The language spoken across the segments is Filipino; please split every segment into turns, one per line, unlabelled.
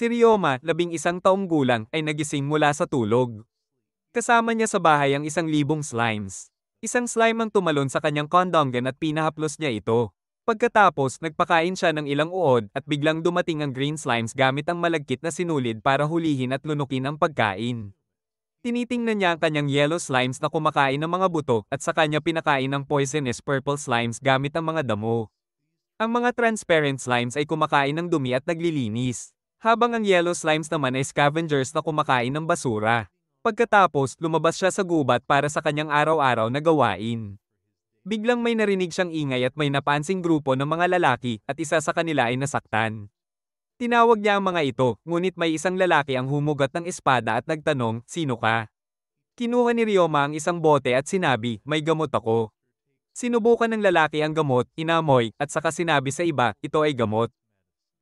Si Ryoma, 11 taong gulang, ay nagising mula sa tulog. Kasama niya sa bahay ang 1,000 slimes. Isang slime ang tumalon sa kanyang kondongan at pinahaplos niya ito. Pagkatapos, nagpakain siya ng ilang uod at biglang dumating ang green slimes gamit ang malagkit na sinulid para hulihin at lunukin ang pagkain. Tinitingnan niya ang kanyang yellow slimes na kumakain ng mga buto at sa kanya pinakain ng poisonous purple slimes gamit ang mga damo. Ang mga transparent slimes ay kumakain ng dumi at naglilinis, habang ang yellow slimes naman ay scavengers na kumakain ng basura. Pagkatapos, lumabas siya sa gubat para sa kanyang araw-araw na gawain. Biglang may narinig siyang ingay at may napansing grupo ng mga lalaki at isa sa kanila ay nasaktan. Tinawag niya ang mga ito, ngunit may isang lalaki ang humugot ng espada at nagtanong, "Sino ka?" Kinuha ni Ryoma ang isang bote at sinabi, "May gamot ako." Sinubukan ng lalaki ang gamot, inamoy, at saka sinabi sa iba, "Ito ay gamot."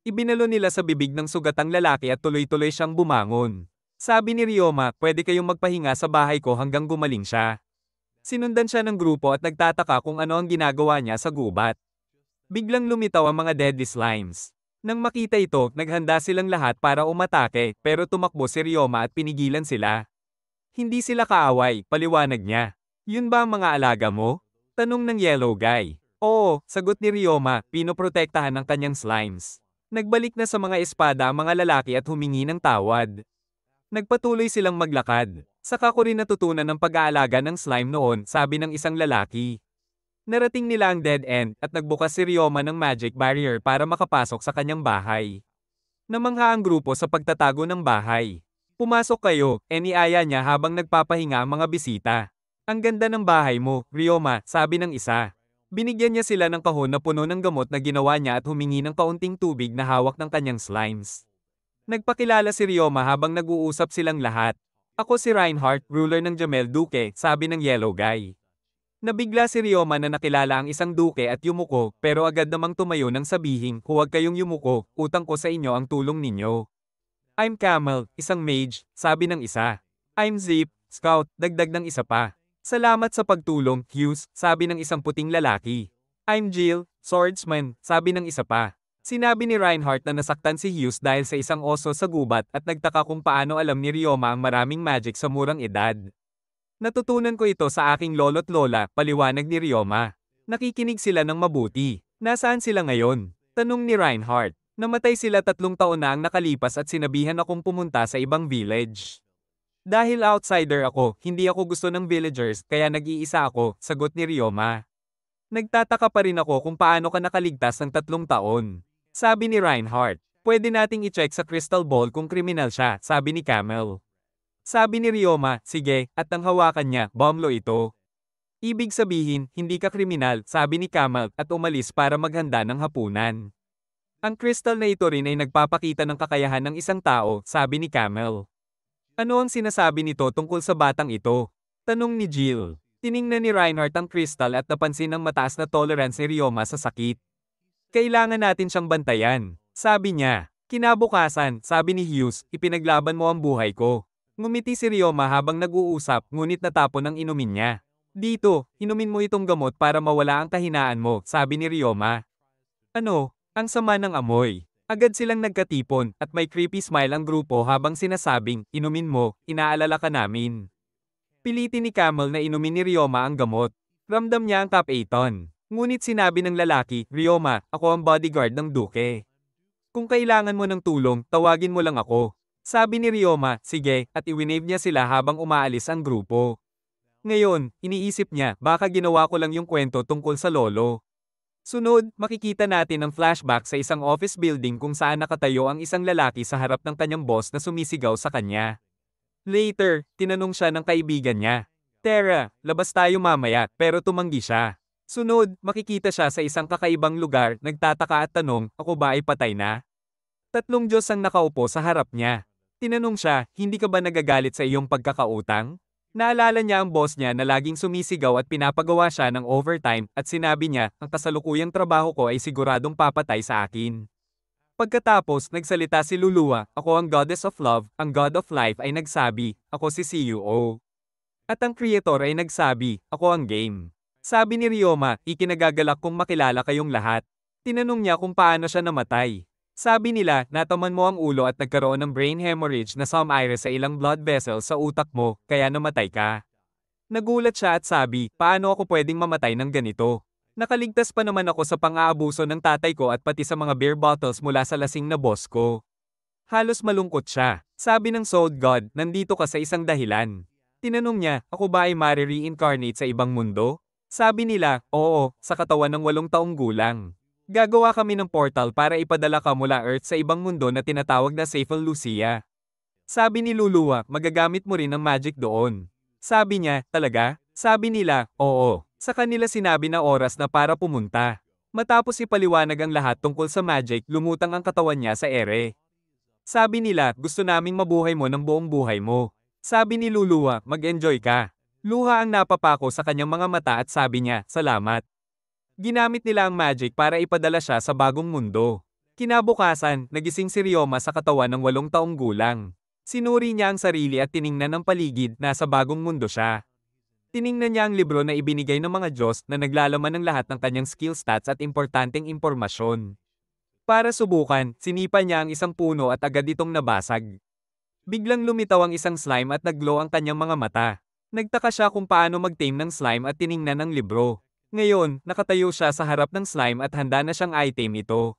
Ibinalo nila sa bibig ng sugat ang lalaki at tuloy-tuloy siyang bumangon. Sabi ni Ryoma, "Pwede kayong magpahinga sa bahay ko hanggang gumaling siya." Sinundan siya ng grupo at nagtataka kung ano ang ginagawa niya sa gubat. Biglang lumitaw ang mga deadly slimes. Nang makita ito, naghanda silang lahat para umatake, pero tumakbo si Ryoma at pinigilan sila. Hindi sila kaaway, paliwanag niya. "Yun ba ang mga alaga mo?" Tanong ng yellow guy. "Oo," sagot ni Ryoma, pinoprotektahan ng kanyang slimes. Nagbalik na sa mga espada ang mga lalaki at humingi ng tawad. Nagpatuloy silang maglakad. Saka ko rin natutunan ng pag-aalaga ng slime noon, sabi ng isang lalaki. Narating nila ang dead end at nagbukas si Ryoma ng magic barrier para makapasok sa kanyang bahay. Namangha ang grupo sa pagtatago ng bahay. "Pumasok kayo," iniaya niya habang nagpapahinga ang mga bisita. "Ang ganda ng bahay mo, Ryoma," sabi ng isa. Binigyan niya sila ng kahon na puno ng gamot na ginawa niya at humingi ng kaunting tubig na hawak ng kanyang slimes. Nagpakilala si Ryoma habang nag-uusap silang lahat. "Ako si Reinhardt, ruler ng Jamel Duke," sabi ng yellow guy. Nabigla si Ryoma na nakilala ang isang duke at yumuko, pero agad namang tumayo nang sabihin, "Huwag kayong yumuko, utang ko sa inyo ang tulong ninyo." "I'm Camel, isang mage," sabi ng isa. "I'm Zip, scout," dagdag ng isa pa. "Salamat sa pagtulong, Hughes," sabi ng isang puting lalaki. "I'm Jill, swordsman," sabi ng isa pa. Sinabi ni Reinhardt na nasaktan si Hughes dahil sa isang oso sa gubat at nagtaka kung paano alam ni Ryoma ang maraming magic sa murang edad. "Natutunan ko ito sa aking lolo't lola," paliwanag ni Ryoma. Nakikinig sila ng mabuti. "Nasaan sila ngayon?" tanong ni Reinhardt. "Namatay sila 3 taon na ang nakalipas at sinabihan akong pumunta sa ibang village. Dahil outsider ako, hindi ako gusto ng villagers, kaya nag-iisa ako," sagot ni Ryoma. "Nagtataka pa rin ako kung paano ka nakaligtas ng 3 taon. Sabi ni Reinhardt. "Pwede nating i-check sa crystal ball kung kriminal siya," sabi ni Camel. Sabi ni Ryoma, "Sige," at nang hawakan niya, bomlo ito. "Ibig sabihin, hindi ka kriminal," sabi ni Camel at umalis para maghanda ng hapunan. "Ang crystal na ito rin ay nagpapakita ng kakayahan ng isang tao," sabi ni Camel. "Ano ang sinasabi nito tungkol sa batang ito?" tanong ni Jill. Tiningnan ni Reinhardt ang crystal at napansin ang mataas na tolerance ni Ryoma sa sakit. "Kailangan natin siyang bantayan," sabi niya. Kinabukasan, sabi ni Hughes, "Ipinaglaban mo ang buhay ko." Ngumiti si Ryoma habang nag-uusap, ngunit natapon ang inumin niya. "Dito, inumin mo itong gamot para mawala ang kahinaan mo," sabi ni Ryoma. "Ano? Ang sama ng amoy." Agad silang nagkatipon, at may creepy smile ang grupo habang sinasabing, "Inumin mo, inaalala ka namin." Pilitin ni Camel na inumin ni Ryoma ang gamot. Ramdam niya ang Cap-A-ton. Ngunit sinabi ng lalaki, "Ryoma, ako ang bodyguard ng Duke. Kung kailangan mo ng tulong, tawagin mo lang ako." Sabi ni Ryoma, "Sige," at iwinave niya sila habang umaalis ang grupo. Ngayon, iniisip niya, baka ginawa ko lang yung kwento tungkol sa lolo. Sunod, makikita natin ang flashback sa isang office building kung saan nakatayo ang isang lalaki sa harap ng kanyang boss na sumisigaw sa kanya. Later, tinanong siya ng kaibigan niya, "Tara, labas tayo mamaya," pero tumanggi siya. Sunod, makikita siya sa isang kakaibang lugar, nagtataka at tanong, "Ako ba ay patay na?" 3 Diyos ang nakaupo sa harap niya. Tinanong siya, "Hindi ka ba nagagalit sa iyong pagkakautang?" Naalala niya ang boss niya na laging sumisigaw at pinapagawa siya ng overtime at sinabi niya, "Ang kasalukuyang trabaho ko ay siguradong papatay sa akin." Pagkatapos, nagsalita si Lulua, "Ako ang goddess of love," ang god of life ay nagsabi, "Ako si CEO." At ang creator ay nagsabi, "Ako ang game." Sabi ni Ryoma, "Ikinagagalak kong makilala kayong lahat." Tinanong niya kung paano siya namatay. Sabi nila, nataman mo ang ulo at nagkaroon ng brain hemorrhage na sumire sa ilang blood vessels sa utak mo, kaya namatay ka. Nagulat siya at sabi, paano ako pwedeng mamatay ng ganito? Nakaligtas pa naman ako sa pang-aabuso ng tatay ko at pati sa mga beer bottles mula sa lasing na boss ko. Halos malungkot siya. Sabi ng Soul God, nandito ka sa isang dahilan. Tinanong niya, ako ba ay mare-reincarnate sa ibang mundo? Sabi nila, oo, sa katawan ng 8 taong gulang. Gagawa kami ng portal para ipadala ka mula Earth sa ibang mundo na tinatawag na Saifel Lucia. Sabi ni Luluwa, magagamit mo rin ang magic doon. Sabi niya, talaga? Sabi nila, oo. Sa kanila sinabi na oras na para pumunta. Matapos ipaliwanag ang lahat tungkol sa magic, lumutang ang katawan niya sa ere. Sabi nila, gusto naming mabuhay mo ng buong buhay mo. Sabi ni Luluwa, mag-enjoy ka. Luha ang napapako sa kanyang mga mata at sabi niya, salamat. Ginamit nila ang magic para ipadala siya sa bagong mundo. Kinabukasan, nagising si Ryoma sa katawan ng 8 taong gulang. Sinuri niya ang sarili at tiningnan ang paligid, nasa bagong mundo siya. Tiningnan niya ang libro na ibinigay ng mga Diyos na naglalaman ng lahat ng kanyang skill stats at importanteng impormasyon. Para subukan, sinipa niya ang isang puno at agad itong nabasag. Biglang lumitaw ang isang slime at nag-glow ang kanyang mga mata. Nagtaka siya kung paano mag-tame ng slime at tiningnan ang libro. Ngayon, nakatayo siya sa harap ng slime at handa na siyang item ito.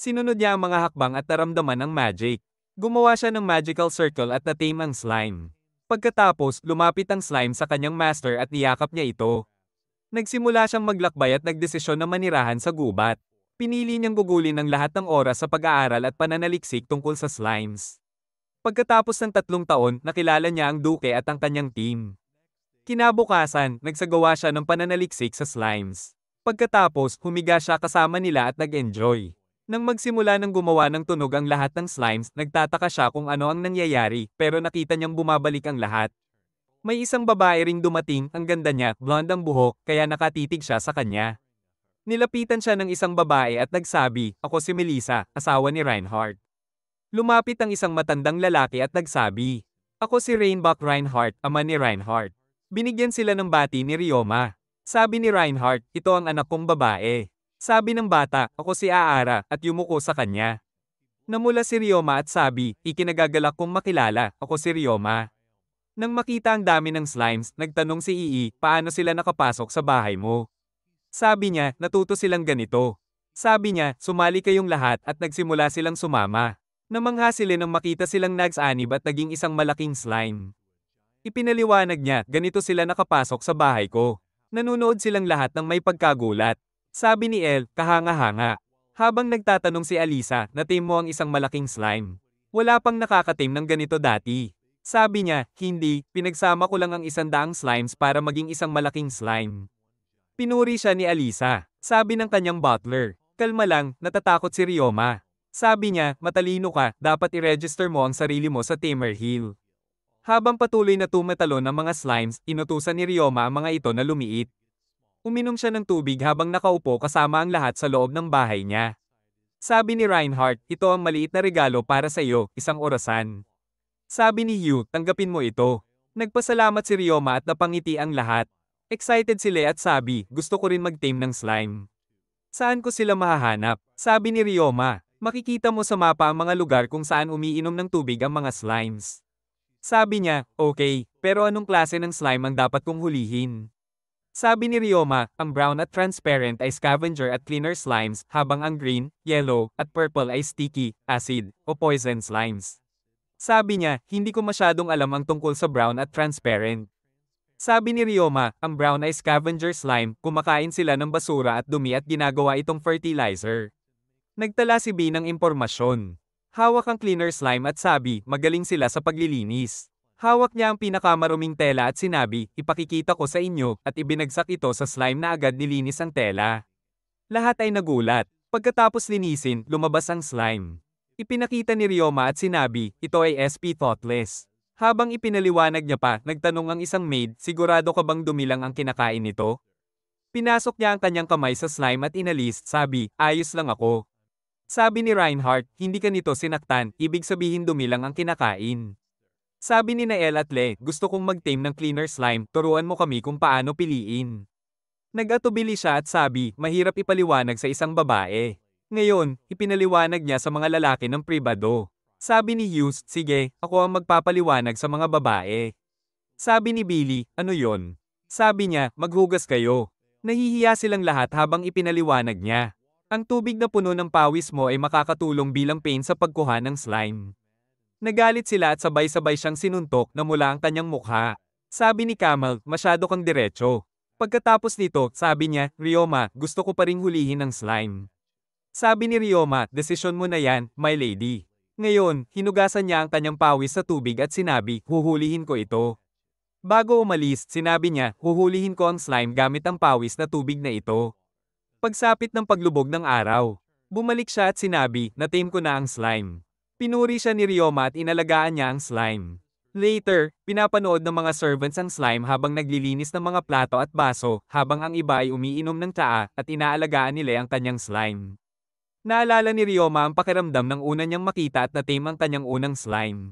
Sinunod niya ang mga hakbang at naramdaman ang magic. Gumawa siya ng magical circle at na-tame ang slime. Pagkatapos, lumapit ang slime sa kanyang master at niyakap niya ito. Nagsimula siyang maglakbay at nagdesisyon na manirahan sa gubat. Pinili niyang gugulin ang lahat ng oras sa pag-aaral at pananaliksik tungkol sa slimes. Pagkatapos ng 3 taon, nakilala niya ang Duke at ang kanyang team. Kinabukasan, nagsagawa siya ng pananaliksik sa slimes. Pagkatapos, humiga siya kasama nila at nag-enjoy. Nang magsimula ng gumawa ng tunog ang lahat ng slimes, nagtataka siya kung ano ang nangyayari, pero nakita niyang bumabalik ang lahat. May isang babae ring dumating, ang ganda niya, blonde ang buhok, kaya nakatitig siya sa kanya. Nilapitan siya ng isang babae at nagsabi, ako si Melissa, asawa ni Reinhardt. Lumapit ang isang matandang lalaki at nagsabi, ako si Rainbach Reinhardt, ama ni Reinhardt. Binigyan sila ng bati ni Ryoma. Sabi ni Reinhardt, ito ang anak kong babae. Sabi ng bata, ako si Aara, at yumuko sa kanya. Namula si Ryoma at sabi, ikinagagalak kong makilala, ako si Ryoma. Nang makita ang dami ng slimes, nagtanong si Ii, paano sila nakapasok sa bahay mo? Sabi niya, natuto silang ganito. Sabi niya, sumali kayong lahat at nagsimula silang sumama. Namangha sila nang makita silang nags-anib at naging isang malaking slime. Ipinaliwanag niya, ganito sila nakapasok sa bahay ko. Nanunood silang lahat ng may pagkagulat. Sabi ni El, kahanga-hanga. Habang nagtatanong si Alisa, na-tame mo ang isang malaking slime. Wala pang nakaka-tame ng ganito dati. Sabi niya, hindi, pinagsama ko lang ang 100 slimes para maging isang malaking slime. Pinuri siya ni Alisa. Sabi ng kanyang butler, kalma lang, natatakot si Ryoma. Sabi niya, matalino ka, dapat i-register mo ang sarili mo sa Tamer Hill. Habang patuloy na tumatalon ang mga slimes, inutusan ni Ryoma ang mga ito na lumiit. Uminom siya ng tubig habang nakaupo kasama ang lahat sa loob ng bahay niya. Sabi ni Reinhardt, ito ang maliit na regalo para sa iyo, isang orasan. Sabi ni Hugh, tanggapin mo ito. Nagpasalamat si Ryoma at napangiti ang lahat. Excited sila at sabi, gusto ko rin mag-tame ng slime. Saan ko sila mahahanap? Sabi ni Ryoma, makikita mo sa mapa ang mga lugar kung saan umiinom ng tubig ang mga slimes. Sabi niya, okay, pero anong klase ng slime ang dapat kong hulihin? Sabi ni Ryoma, ang brown at transparent ay scavenger at cleaner slimes, habang ang green, yellow, at purple ay sticky, acid, o poison slimes. Sabi niya, hindi ko masyadong alam ang tungkol sa brown at transparent. Sabi ni Ryoma, ang brown ay scavenger slime, kumakain sila ng basura at dumi at ginagawa itong fertilizer. Nagtala si B ng impormasyon. Hawak ang cleaner slime at sabi, magaling sila sa paglilinis. Hawak niya ang pinakamaruming tela at sinabi, ipakikita ko sa inyo, at ibinagsak ito sa slime na agad nilinis ang tela. Lahat ay nagulat. Pagkatapos linisin, lumabas ang slime. Ipinakita ni Ryoma at sinabi, ito ay SP Thoughtless. Habang ipinaliwanag niya pa, nagtanong ang isang maid, sigurado ka bang dumilang ang kinakain nito? Pinasok niya ang kanyang kamay sa slime at inalis, sabi, ayos lang ako. Sabi ni Reinhardt, hindi ka nito sinaktan, ibig sabihin dumilang ang kinakain. Sabi ni Nael at Le, gusto kong mag-tame ng cleaner slime, turuan mo kami kung paano piliin. Nag-atubili siya at sabi, mahirap ipaliwanag sa isang babae. Ngayon, ipinaliwanag niya sa mga lalaki ng pribado. Sabi ni Hughes, sige, ako ang magpapaliwanag sa mga babae. Sabi ni Billy, ano yon? Sabi niya, maghugas kayo. Nahihiya silang lahat habang ipinaliwanag niya. Ang tubig na puno ng pawis mo ay makakatulong bilang paint sa pagkuha ng slime. Nagalit sila at sabay-sabay siyang sinuntok na mula ang kanyang mukha. Sabi ni Camel, masyado kang diretso. Pagkatapos nito, sabi niya, Ryoma, gusto ko pa ring hulihin ng slime. Sabi ni Ryoma, desisyon mo na yan, my lady. Ngayon, hinugasan niya ang kanyang pawis sa tubig at sinabi, huhulihin ko ito. Bago umalis, sinabi niya, huhulihin ko ang slime gamit ang pawis na tubig na ito. Pagsapit ng paglubog ng araw, bumalik siya at sinabi, na-tame ko na ang slime. Pinuri siya ni Ryoma at inalagaan niya ang slime. Later, pinapanood ng mga servants ang slime habang naglilinis ng mga plato at baso, habang ang iba ay umiinom ng tsaa at inaalagaan nila ang kanyang slime. Naalala ni Ryoma ang pakiramdam ng una niyang makita at na-tame ang kanyang unang slime.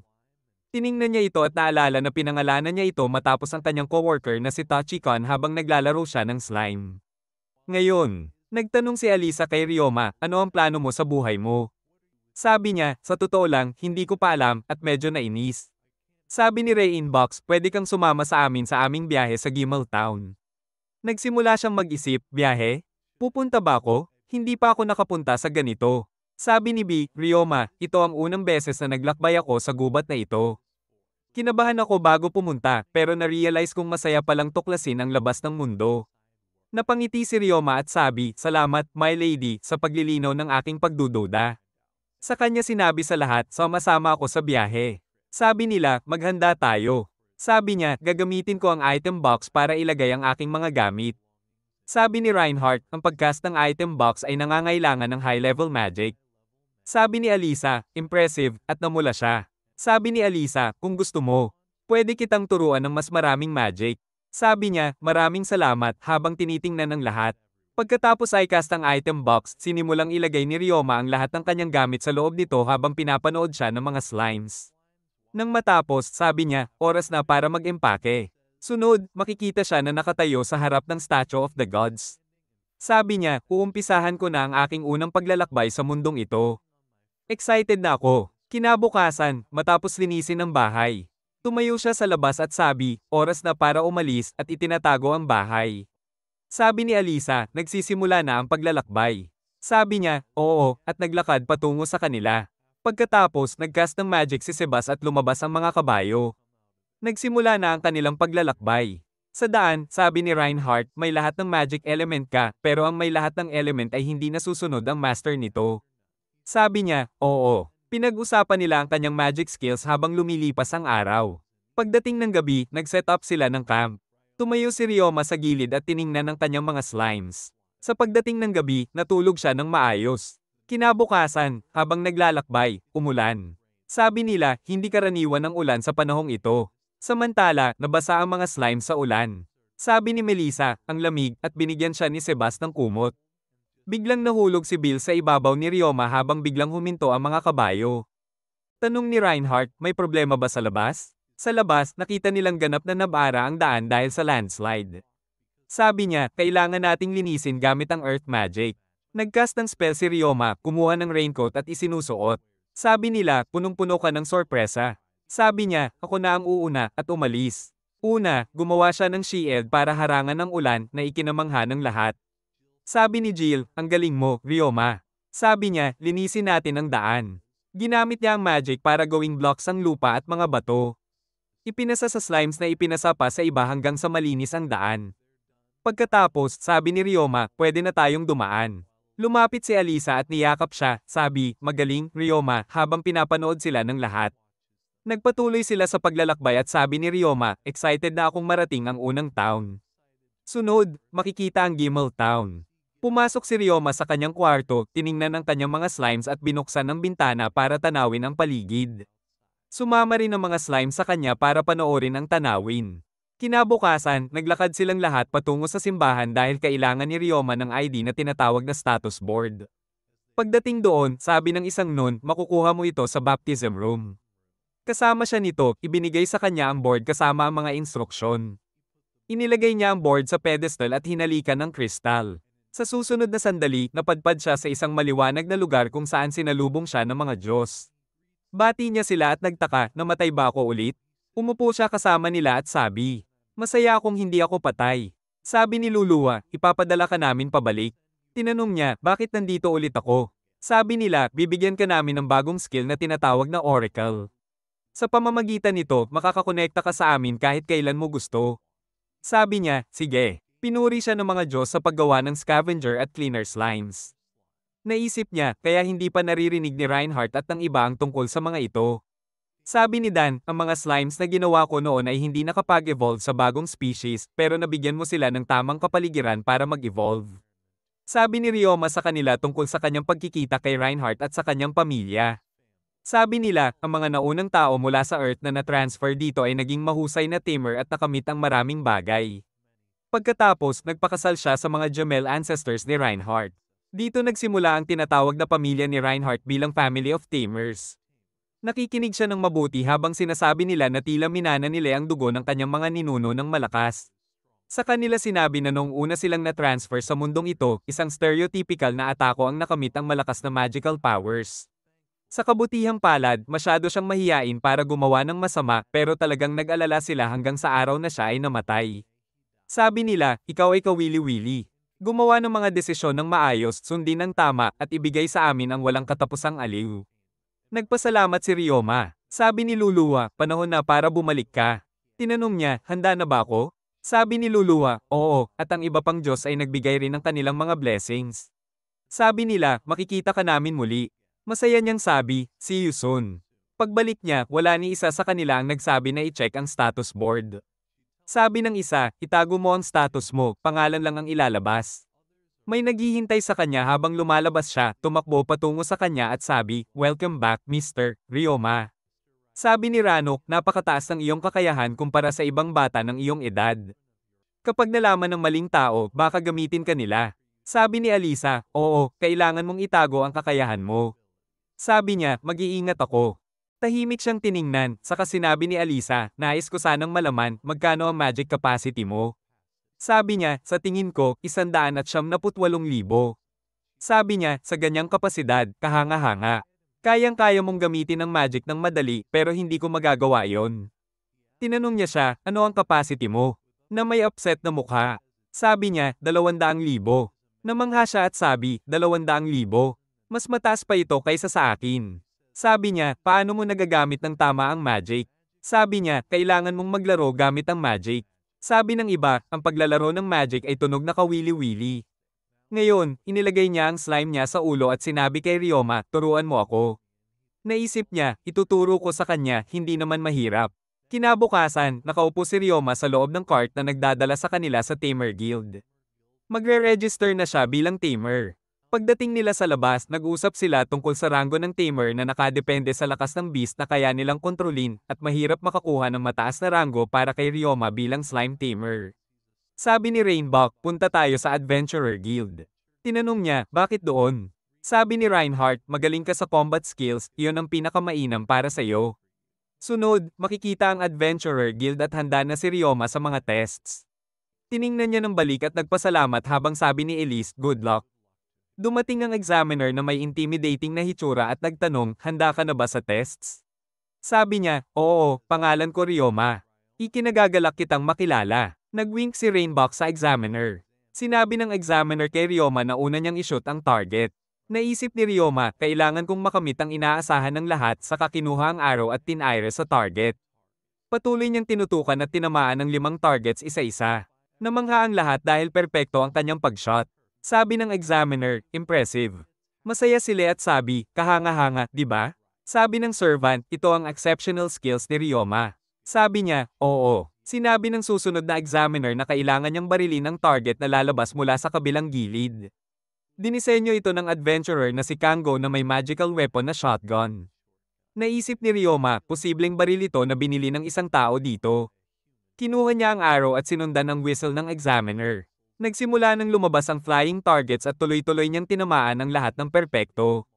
Tiningnan niya ito at naalala na pinangalanan niya ito matapos ang kanyang coworker na si Tachikon habang naglalaro siya ng slime. Ngayon, nagtanong si Alisa kay Ryoma, ano ang plano mo sa buhay mo? Sabi niya, sa totoo lang, hindi ko pa alam at medyo nainis. Sabi ni Ray Inbox, pwede kang sumama sa amin sa aming biyahe sa Gimel Town. Nagsimula siyang mag-isip, biyahe? Pupunta ba ako? Hindi pa ako nakapunta sa ganito. Sabi ni B, Ryoma, ito ang unang beses na naglakbay ako sa gubat na ito. Kinabahan ako bago pumunta, pero na-realize kong masaya palang tuklasin ang labas ng mundo. Napangiti si Ryoma at sabi, salamat, my lady, sa paglilinaw ng aking pagdududa. Sa kanya sinabi sa lahat, sama-sama ako sa biyahe. Sabi nila, maghanda tayo. Sabi niya, gagamitin ko ang item box para ilagay ang aking mga gamit. Sabi ni Reinhardt, ang pagcast ng item box ay nangangailangan ng high-level magic. Sabi ni Alisa, impressive, at namula siya. Sabi ni Alisa, kung gusto mo, pwede kitang turuan ng mas maraming magic. Sabi niya, maraming salamat, habang tinitingnan ng lahat. Pagkatapos ay cast ang item box, sinimulang ilagay ni Ryoma ang lahat ng kanyang gamit sa loob nito habang pinapanood siya ng mga slimes. Nang matapos, sabi niya, oras na para mag-empake. Sunod, makikita siya na nakatayo sa harap ng Statue of the Gods. Sabi niya, uumpisahan ko na ang aking unang paglalakbay sa mundong ito. Excited na ako. Kinabukasan, matapos linisin ang bahay. Tumayo siya sa labas at sabi, oras na para umalis at itinatago ang bahay. Sabi ni Alisa, nagsisimula na ang paglalakbay. Sabi niya, oo, at naglakad patungo sa kanila. Pagkatapos, nagcast ng magic si Sebas at lumabas ang mga kabayo. Nagsimula na ang kanilang paglalakbay. Sa daan, sabi ni Reinhardt, may lahat ng magic element ka, pero ang may lahat ng element ay hindi nasusunod ang master nito. Sabi niya, oo. Pinag-usapan nila ang kanyang magic skills habang lumilipas ang araw. Pagdating ng gabi, nag-set up sila ng camp. Tumayo si Ryoma sa gilid at tiningnan ang kanyang mga slimes. Sa pagdating ng gabi, natulog siya ng maayos. Kinabukasan, habang naglalakbay, umulan. Sabi nila, hindi karaniwan ang ulan sa panahong ito. Samantala, nabasa ang mga slime sa ulan. Sabi ni Melissa, ang lamig, at binigyan siya ni Sebas ng kumot. Biglang nahulog si Bill sa ibabaw ni Ryoma habang biglang huminto ang mga kabayo. Tanong ni Reinhardt, may problema ba sa labas? Sa labas, nakita nilang ganap na nabara ang daan dahil sa landslide. Sabi niya, kailangan nating linisin gamit ang earth magic. Nagcast ng spell si Ryoma, kumuha ng raincoat at isinusuot. Sabi nila, punong-puno ka ng sorpresa. Sabi niya, ako na ang uuna, at umalis. Una, gumawa siya ng shield para harangan ang ulan na ikinamangha ng lahat. Sabi ni Jill, ang galing mo, Ryoma. Sabi niya, linisin natin ang daan. Ginamit niya ang magic para gawing blocks ang lupa at mga bato. Ipinasa sa slimes na ipinasa pa sa iba hanggang sa malinis ang daan. Pagkatapos, sabi ni Ryoma, pwede na tayong dumaan. Lumapit si Alisa at niyakap siya, sabi, magaling, Ryoma, habang pinapanood sila ng lahat. Nagpatuloy sila sa paglalakbay at sabi ni Ryoma, excited na akong marating ang unang town. Sunod, makikita ang Gimel Town. Pumasok si Ryoma sa kanyang kwarto, tiningnan ang kanyang mga slimes at binuksan ang bintana para tanawin ang paligid. Sumama rin ang mga slime sa kanya para panoorin ang tanawin. Kinabukasan, naglakad silang lahat patungo sa simbahan dahil kailangan ni Ryoma ng ID na tinatawag na status board. Pagdating doon, sabi ng isang nun, makukuha mo ito sa baptism room. Kasama siya nito, ibinigay sa kanya ang board kasama ang mga instruksyon. Inilagay niya ang board sa pedestal at hinalikan ng kristal. Sa susunod na sandali, napadpad siya sa isang maliwanag na lugar kung saan sinalubong siya ng mga Diyos. Bati niya sila at nagtaka, namatay ba ako ulit? Umupo siya kasama nila at sabi, masaya akong hindi ako patay. Sabi ni Luluwa, ipapadala ka namin pabalik. Tinanong niya, bakit nandito ulit ako? Sabi nila, bibigyan ka namin ng bagong skill na tinatawag na Oracle. Sa pamamagitan nito, makakakonekta ka sa amin kahit kailan mo gusto. Sabi niya, sige. Pinuri siya ng mga Diyos sa paggawa ng scavenger at cleaner slimes. Naisip niya, kaya hindi pa naririnig ni Reinhardt at ng iba ang tungkol sa mga ito. Sabi ni Dan, ang mga slimes na ginawa ko noon ay hindi nakapag-evolve sa bagong species, pero nabigyan mo sila ng tamang kapaligiran para mag-evolve. Sabi ni Ryoma sa kanila tungkol sa kanyang pagkikita kay Reinhardt at sa kanyang pamilya. Sabi nila, ang mga naunang tao mula sa Earth na na-transfer dito ay naging mahusay na tamer at nakamit ang maraming bagay. Pagkatapos, nagpakasal siya sa mga Jamel ancestors ni Reinhardt. Dito nagsimula ang tinatawag na pamilya ni Reinhardt bilang family of tamers. Nakikinig siya ng mabuti habang sinasabi nila na tila minana nila ang dugo ng kanyang mga ninuno ng malakas. Sa kanila sinabi na noong una silang na-transfer sa mundong ito, isang stereotypical na atako ang nakamit ang malakas na magical powers. Sa kabutihang palad, masyado siyang mahiyain para gumawa ng masama pero talagang nag-alala sila hanggang sa araw na siya ay namatay. Sabi nila, ikaw ay kawili-wili. Gumawa ng mga desisyon ng maayos, sundin ang tama, at ibigay sa amin ang walang katapusang aliw. Nagpasalamat si Ryoma. Sabi ni Luluwa, panahon na para bumalik ka. Tinanong niya, handa na ba ako? Sabi ni Luluwa, oo, at ang iba pang Diyos ay nagbigay rin ng kanilang mga blessings. Sabi nila, makikita ka namin muli. Masaya niyang sabi, see you soon. Pagbalik niya, wala ni isa sa kanila ang nagsabi na i-check ang status board. Sabi ng isa, itago mo ang status mo, pangalan lang ang ilalabas. May naghihintay sa kanya habang lumalabas siya, tumakbo patungo sa kanya at sabi, welcome back, Mr. Ryoma. Sabi ni Ranok, napakataas ng iyong kakayahan kumpara sa ibang bata ng iyong edad. Kapag nalaman ng maling tao, baka gamitin ka nila. Sabi ni Alisa, oo, kailangan mong itago ang kakayahan mo. Sabi niya, mag-iingat ako. Tahimik siyang tiningnan, saka sinabi ni Alisa, nais ko sanang malaman, magkano ang magic capacity mo? Sabi niya, sa tingin ko, 178,000. Sabi niya, sa ganyang kapasidad, kahanga-hanga. Kayang-kaya mong gamitin ang magic ng madali, pero hindi ko magagawa yon. Tinanong niya siya, ano ang capacity mo? Na may upset na mukha. Sabi niya, 200,000. Namangha siya at sabi, 200,000. Mas mataas pa ito kaysa sa akin. Sabi niya, paano mo nagagamit ng tama ang magic? Sabi niya, kailangan mong maglaro gamit ang magic. Sabi ng iba, ang paglalaro ng magic ay tunog na kawili-wili. Ngayon, inilagay niya ang slime niya sa ulo at sinabi kay Ryoma, turuan mo ako. Naisip niya, ituturo ko sa kanya, hindi naman mahirap. Kinabukasan, nakaupo si Ryoma sa loob ng cart na nagdadala sa kanila sa Tamer Guild. Magre-register na siya bilang Tamer. Pagdating nila sa labas, nag-usap sila tungkol sa ranggo ng tamer na nakadepende sa lakas ng beast na kaya nilang kontrolin at mahirap makakuha ng mataas na ranggo para kay Ryoma bilang slime tamer. Sabi ni Rainbow, punta tayo sa Adventurer Guild. Tinanong niya, bakit doon? Sabi ni Reinhardt, magaling ka sa combat skills, iyon ang pinakamainam para sa iyo. Sunod, makikita ang Adventurer Guild at handa na si Ryoma sa mga tests. Tiningnan niya ng balik at nagpasalamat habang sabi ni Elise, good luck. Dumating ang examiner na may intimidating na hitsura at nagtanong, handa ka na ba sa tests? Sabi niya, oo, pangalan ko Ryoma. Ikinagagalak kitang makilala. Nagwink si Rainbow sa examiner. Sinabi ng examiner kay Ryoma na una niyang ishoot ang target. Naisip ni Ryoma, kailangan kong makamit ang inaasahan ng lahat saka kinuha ang arrow at tinire sa target. Patuloy niyang tinutukan at tinamaan ng 5 targets isa-isa. Namangha ang lahat dahil perpekto ang kanyang pag-shot. Sabi ng examiner, impressive. Masaya sila at sabi, kahanga-hanga, di ba? Sabi ng servant, ito ang exceptional skills ni Ryoma. Sabi niya, oo. Sinabi ng susunod na examiner na kailangan niyang barilin ang target na lalabas mula sa kabilang gilid. Dinisenyo ito ng adventurer na si Kango na may magical weapon na shotgun. Naisip ni Ryoma, posibleng baril ito na binili ng isang tao dito. Kinuha niya ang arrow at sinundan ang whistle ng examiner. Nagsimula nang lumabas ang flying targets at tuloy-tuloy niyang tinamaan ang lahat ng perpekto.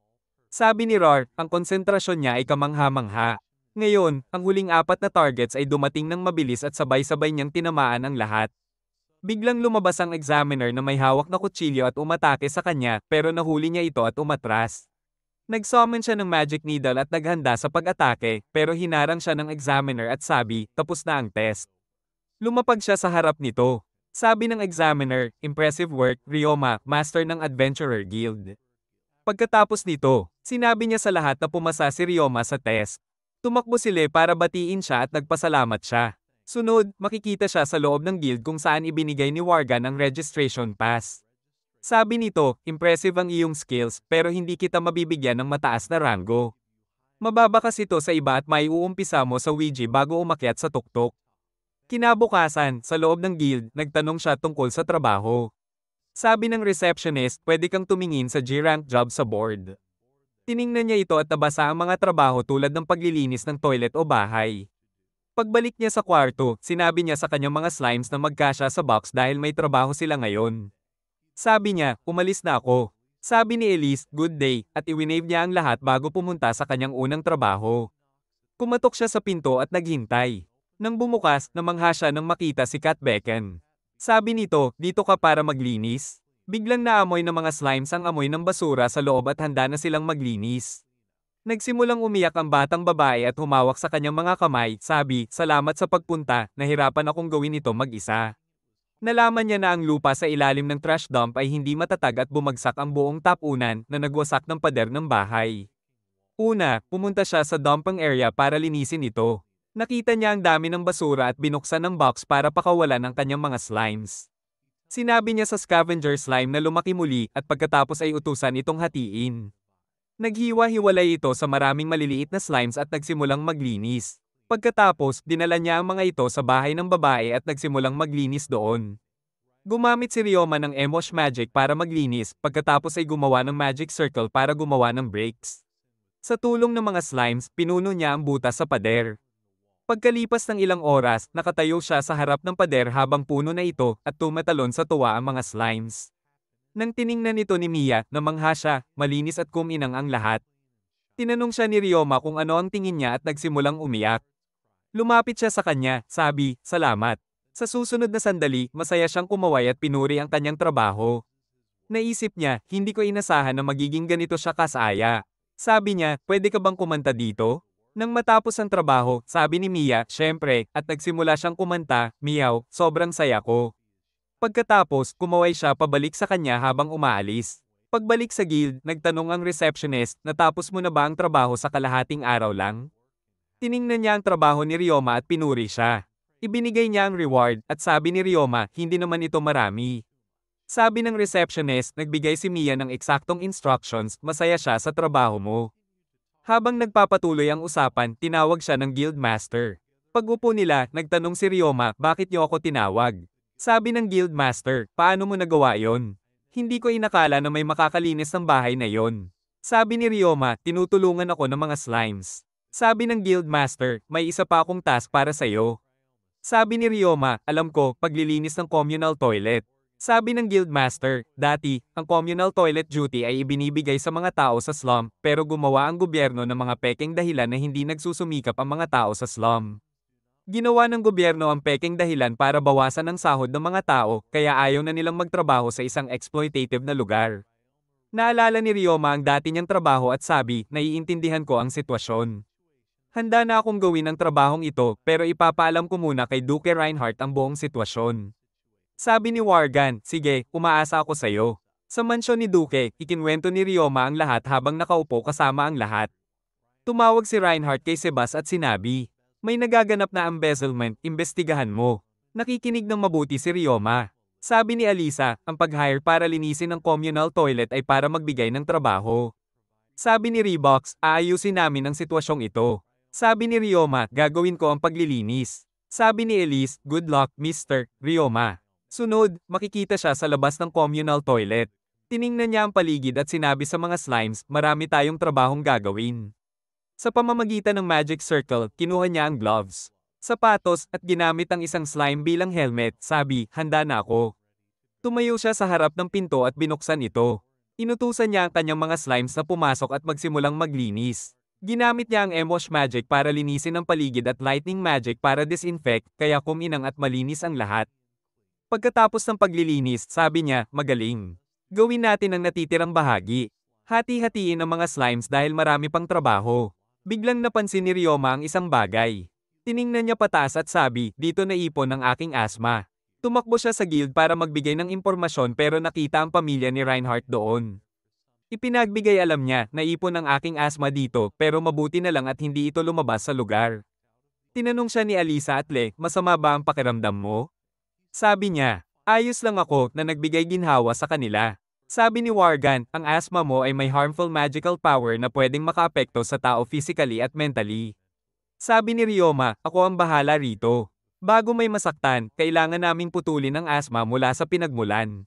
Sabi ni Roar, ang konsentrasyon niya ay kamangha-mangha. Ngayon, ang huling 4 na targets ay dumating ng mabilis at sabay-sabay niyang tinamaan ang lahat. Biglang lumabas ang examiner na may hawak na kutsilyo at umatake sa kanya pero nahuli niya ito at umatras. Nag-summon siya ng magic needle at naghanda sa pag-atake pero hinarang siya ng examiner at sabi, tapos na ang test. Lumapag siya sa harap nito. Sabi ng examiner, impressive work, Ryoma, master ng Adventurer Guild. Pagkatapos nito, sinabi niya sa lahat na pumasa si Ryoma sa test. Tumakbo sila para batiin siya at nagpasalamat siya. Sunod, makikita siya sa loob ng guild kung saan ibinigay ni Wargan ang registration pass. Sabi nito, impressive ang iyong skills pero hindi kita mabibigyan ng mataas na ranggo. Mababa kasi ito sa iba at may uumpisa mo sa Ouija bago umakyat sa tuktok. Kinabukasan, sa loob ng guild, nagtanong siya tungkol sa trabaho. Sabi ng receptionist, pwede kang tumingin sa G-rank job sa board. Tiningnan niya ito at nabasa ang mga trabaho tulad ng paglilinis ng toilet o bahay. Pagbalik niya sa kwarto, sinabi niya sa kanyang mga slimes na magkasya sa box dahil may trabaho sila ngayon. Sabi niya, umalis na ako. Sabi ni Elise, good day, at iwinave niya ang lahat bago pumunta sa kanyang unang trabaho. Kumatok siya sa pinto at naghintay. Nang bumukas, namangha siya nang makita si Kat Becken. Sabi nito, dito ka para maglinis? Biglang naamoy ng mga slimes ang amoy ng basura sa loob at handa na silang maglinis. Nagsimulang umiyak ang batang babae at humawak sa kanyang mga kamay, sabi, salamat sa pagpunta, nahirapan akong gawin ito mag-isa. Nalaman niya na ang lupa sa ilalim ng trash dump ay hindi matatag at bumagsak ang buong tapunan na nagwasak ng pader ng bahay. Una, pumunta siya sa dumping area para linisin ito. Nakita niya ang dami ng basura at binuksan ang box para pakawalan ang kanyang mga slimes. Sinabi niya sa scavenger slime na lumaki muli at pagkatapos ay utusan itong hatiin. Naghiwa-hiwalay ito sa maraming maliliit na slimes at nagsimulang maglinis. Pagkatapos, dinala niya ang mga ito sa bahay ng babae at nagsimulang maglinis doon. Gumamit si Ryoma ng Emosh Magic para maglinis, pagkatapos ay gumawa ng Magic Circle para gumawa ng breaks. Sa tulong ng mga slimes, pinuno niya ang butas sa pader. Pagkalipas ng ilang oras, nakatayo siya sa harap ng pader habang puno na ito at tumatalon sa tuwa ang mga slimes. Nang tiningnan nito ni Mia, namangha siya, malinis at kuminang ang lahat. Tinanong siya ni Ryoma kung ano ang tingin niya at nagsimulang umiyak. Lumapit siya sa kanya, sabi, salamat. Sa susunod na sandali, masaya siyang kumaway at pinuri ang kanyang trabaho. Naisip niya, hindi ko inasahan na magiging ganito siya kasaya. Sabi niya, pwede ka bang kumanta dito? Nang matapos ang trabaho, sabi ni Mia, syempre, at nagsimula siyang kumanta, Meow, sobrang saya ko. Pagkatapos, kumaway siya pabalik sa kanya habang umaalis. Pagbalik sa guild, nagtanong ang receptionist, natapos mo na ba ang trabaho sa kalahating araw lang? Tiningnan niya ang trabaho ni Ryoma at pinuri siya. Ibinigay niya ang reward, at sabi ni Ryoma, hindi naman ito marami. Sabi ng receptionist, nagbigay si Mia ng eksaktong instructions, masaya siya sa trabaho mo. Habang nagpapatuloy ang usapan, tinawag siya ng guildmaster. Pag-upo nila, nagtanong si Ryoma, bakit niyo ako tinawag? Sabi ng guildmaster, paano mo nagawa yon? Hindi ko inakala na may makakalinis ng bahay na yon. Sabi ni Ryoma, tinutulungan ako ng mga slimes. Sabi ng guildmaster, may isa pa akong task para sa'yo. Sabi ni Ryoma, alam ko, paglilinis ng communal toilet. Sabi ng guildmaster, dati, ang communal toilet duty ay ibinibigay sa mga tao sa slum, pero gumawa ang gobyerno ng mga pekeng dahilan na hindi nagsusumikap ang mga tao sa slum. Ginawa ng gobyerno ang pekeng dahilan para bawasan ang sahod ng mga tao, kaya ayaw na nilang magtrabaho sa isang exploitative na lugar. Naalala ni Ryoma ang dati niyang trabaho at sabi, naiintindihan ko ang sitwasyon. Handa na akong gawin ang trabahong ito, pero ipapaalam ko muna kay Duke Reinhardt ang buong sitwasyon. Sabi ni Wargan, sige, umaasa ako sa'yo. Sa mansyon ni Duke, ikinwento ni Ryoma ang lahat habang nakaupo kasama ang lahat. Tumawag si Reinhardt kay Sebas at sinabi, may nagaganap na embezzlement, imbestigahan mo. Nakikinig ng mabuti si Ryoma. Sabi ni Alisa, ang pag-hire para linisin ang communal toilet ay para magbigay ng trabaho. Sabi ni Reeboks, aayusin namin ang sitwasyong ito. Sabi ni Ryoma, gagawin ko ang paglilinis. Sabi ni Elise, good luck, Mr. Ryoma. Sunod, makikita siya sa labas ng communal toilet. Tiningnan niya ang paligid at sinabi sa mga slimes, marami tayong trabahong gagawin. Sa pamamagitan ng magic circle, kinuha niya ang gloves, sapatos, at ginamit ang isang slime bilang helmet, sabi, handa na ako. Tumayo siya sa harap ng pinto at binuksan ito. Inutusan niya ang kanyang mga slimes na pumasok at magsimulang maglinis. Ginamit niya ang Emosh Magic para linisin ang paligid at Lightning Magic para disinfect, kaya kuminang at malinis ang lahat. Pagkatapos ng paglilinis, sabi niya, magaling. Gawin natin ang natitirang bahagi. Hati-hatiin ang mga slimes dahil marami pang trabaho. Biglang napansin ni Ryoma ang isang bagay. Tiningnan niya pataas at sabi, dito naipon ang aking asma. Tumakbo siya sa guild para magbigay ng impormasyon pero nakita ang pamilya ni Reinhardt doon. Ipinagbigay alam niya, naipon ang aking asma dito pero mabuti na lang at hindi ito lumabas sa lugar. Tinanong siya ni Alisa at Le, masama ba ang pakiramdam mo? Sabi niya, ayos lang ako na nagbigay ginhawa sa kanila. Sabi ni Wargan, ang asthma mo ay may harmful magical power na pwedeng makaapekto sa tao physically at mentally. Sabi ni Ryoma, ako ang bahala rito. Bago may masaktan, kailangan naming putulin ang asthma mula sa pinagmulan.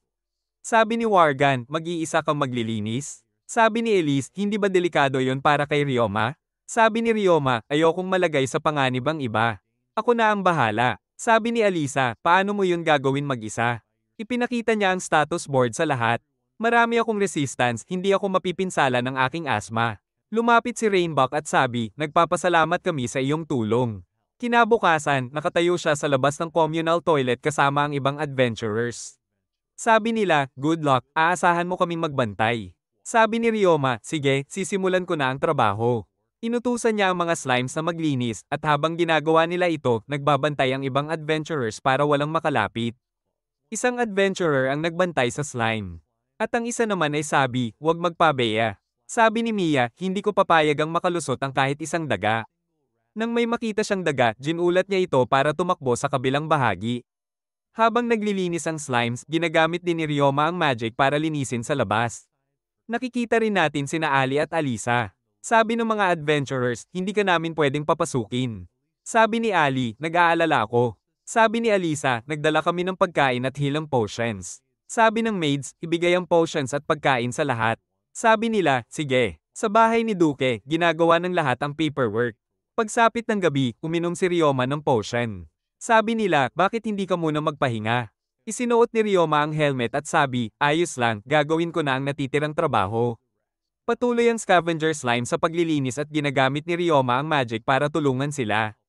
Sabi ni Wargan, mag-iisa kang maglilinis? Sabi ni Elise, hindi ba delikado yon para kay Ryoma? Sabi ni Ryoma, ayokong malagay sa panganib ang iba. Ako na ang bahala. Sabi ni Alisa, paano mo yun gagawin mag-isa? Ipinakita niya ang status board sa lahat. Marami akong resistance, hindi ako mapipinsala ng aking asma. Lumapit si Rainbuck at sabi, nagpapasalamat kami sa iyong tulong. Kinabukasan, nakatayo siya sa labas ng communal toilet kasama ang ibang adventurers. Sabi nila, good luck, aasahan mo kaming magbantay. Sabi ni Ryoma, sige, sisimulan ko na ang trabaho. Inutusan niya ang mga slimes na maglinis at habang ginagawa nila ito, nagbabantay ang ibang adventurers para walang makalapit. Isang adventurer ang nagbantay sa slime. At ang isa naman ay sabi, huwag magpabeya. Sabi ni Mia, hindi ko papayag ang makalusot ang kahit isang daga. Nang may makita siyang daga, ginulat niya ito para tumakbo sa kabilang bahagi. Habang naglilinis ang slimes, ginagamit din ni Ryoma ang magic para linisin sa labas. Nakikita rin natin sina Ali at Alisa. Sabi ng mga adventurers, hindi ka namin pwedeng papasukin. Sabi ni Ali, nag-aalala ako. Sabi ni Alisa, nagdala kami ng pagkain at healing potions. Sabi ng maids, ibigay ang potions at pagkain sa lahat. Sabi nila, sige. Sa bahay ni Duke, ginagawa ng lahat ang paperwork. Pagsapit ng gabi, uminom si Ryoma ng potion. Sabi nila, bakit hindi ka muna magpahinga? Isinuot ni Ryoma ang helmet at sabi, ayos lang, gagawin ko na ang natitirang trabaho. Patuloy ang scavenger slime sa paglilinis at ginagamit ni Ryoma ang magic para tulungan sila.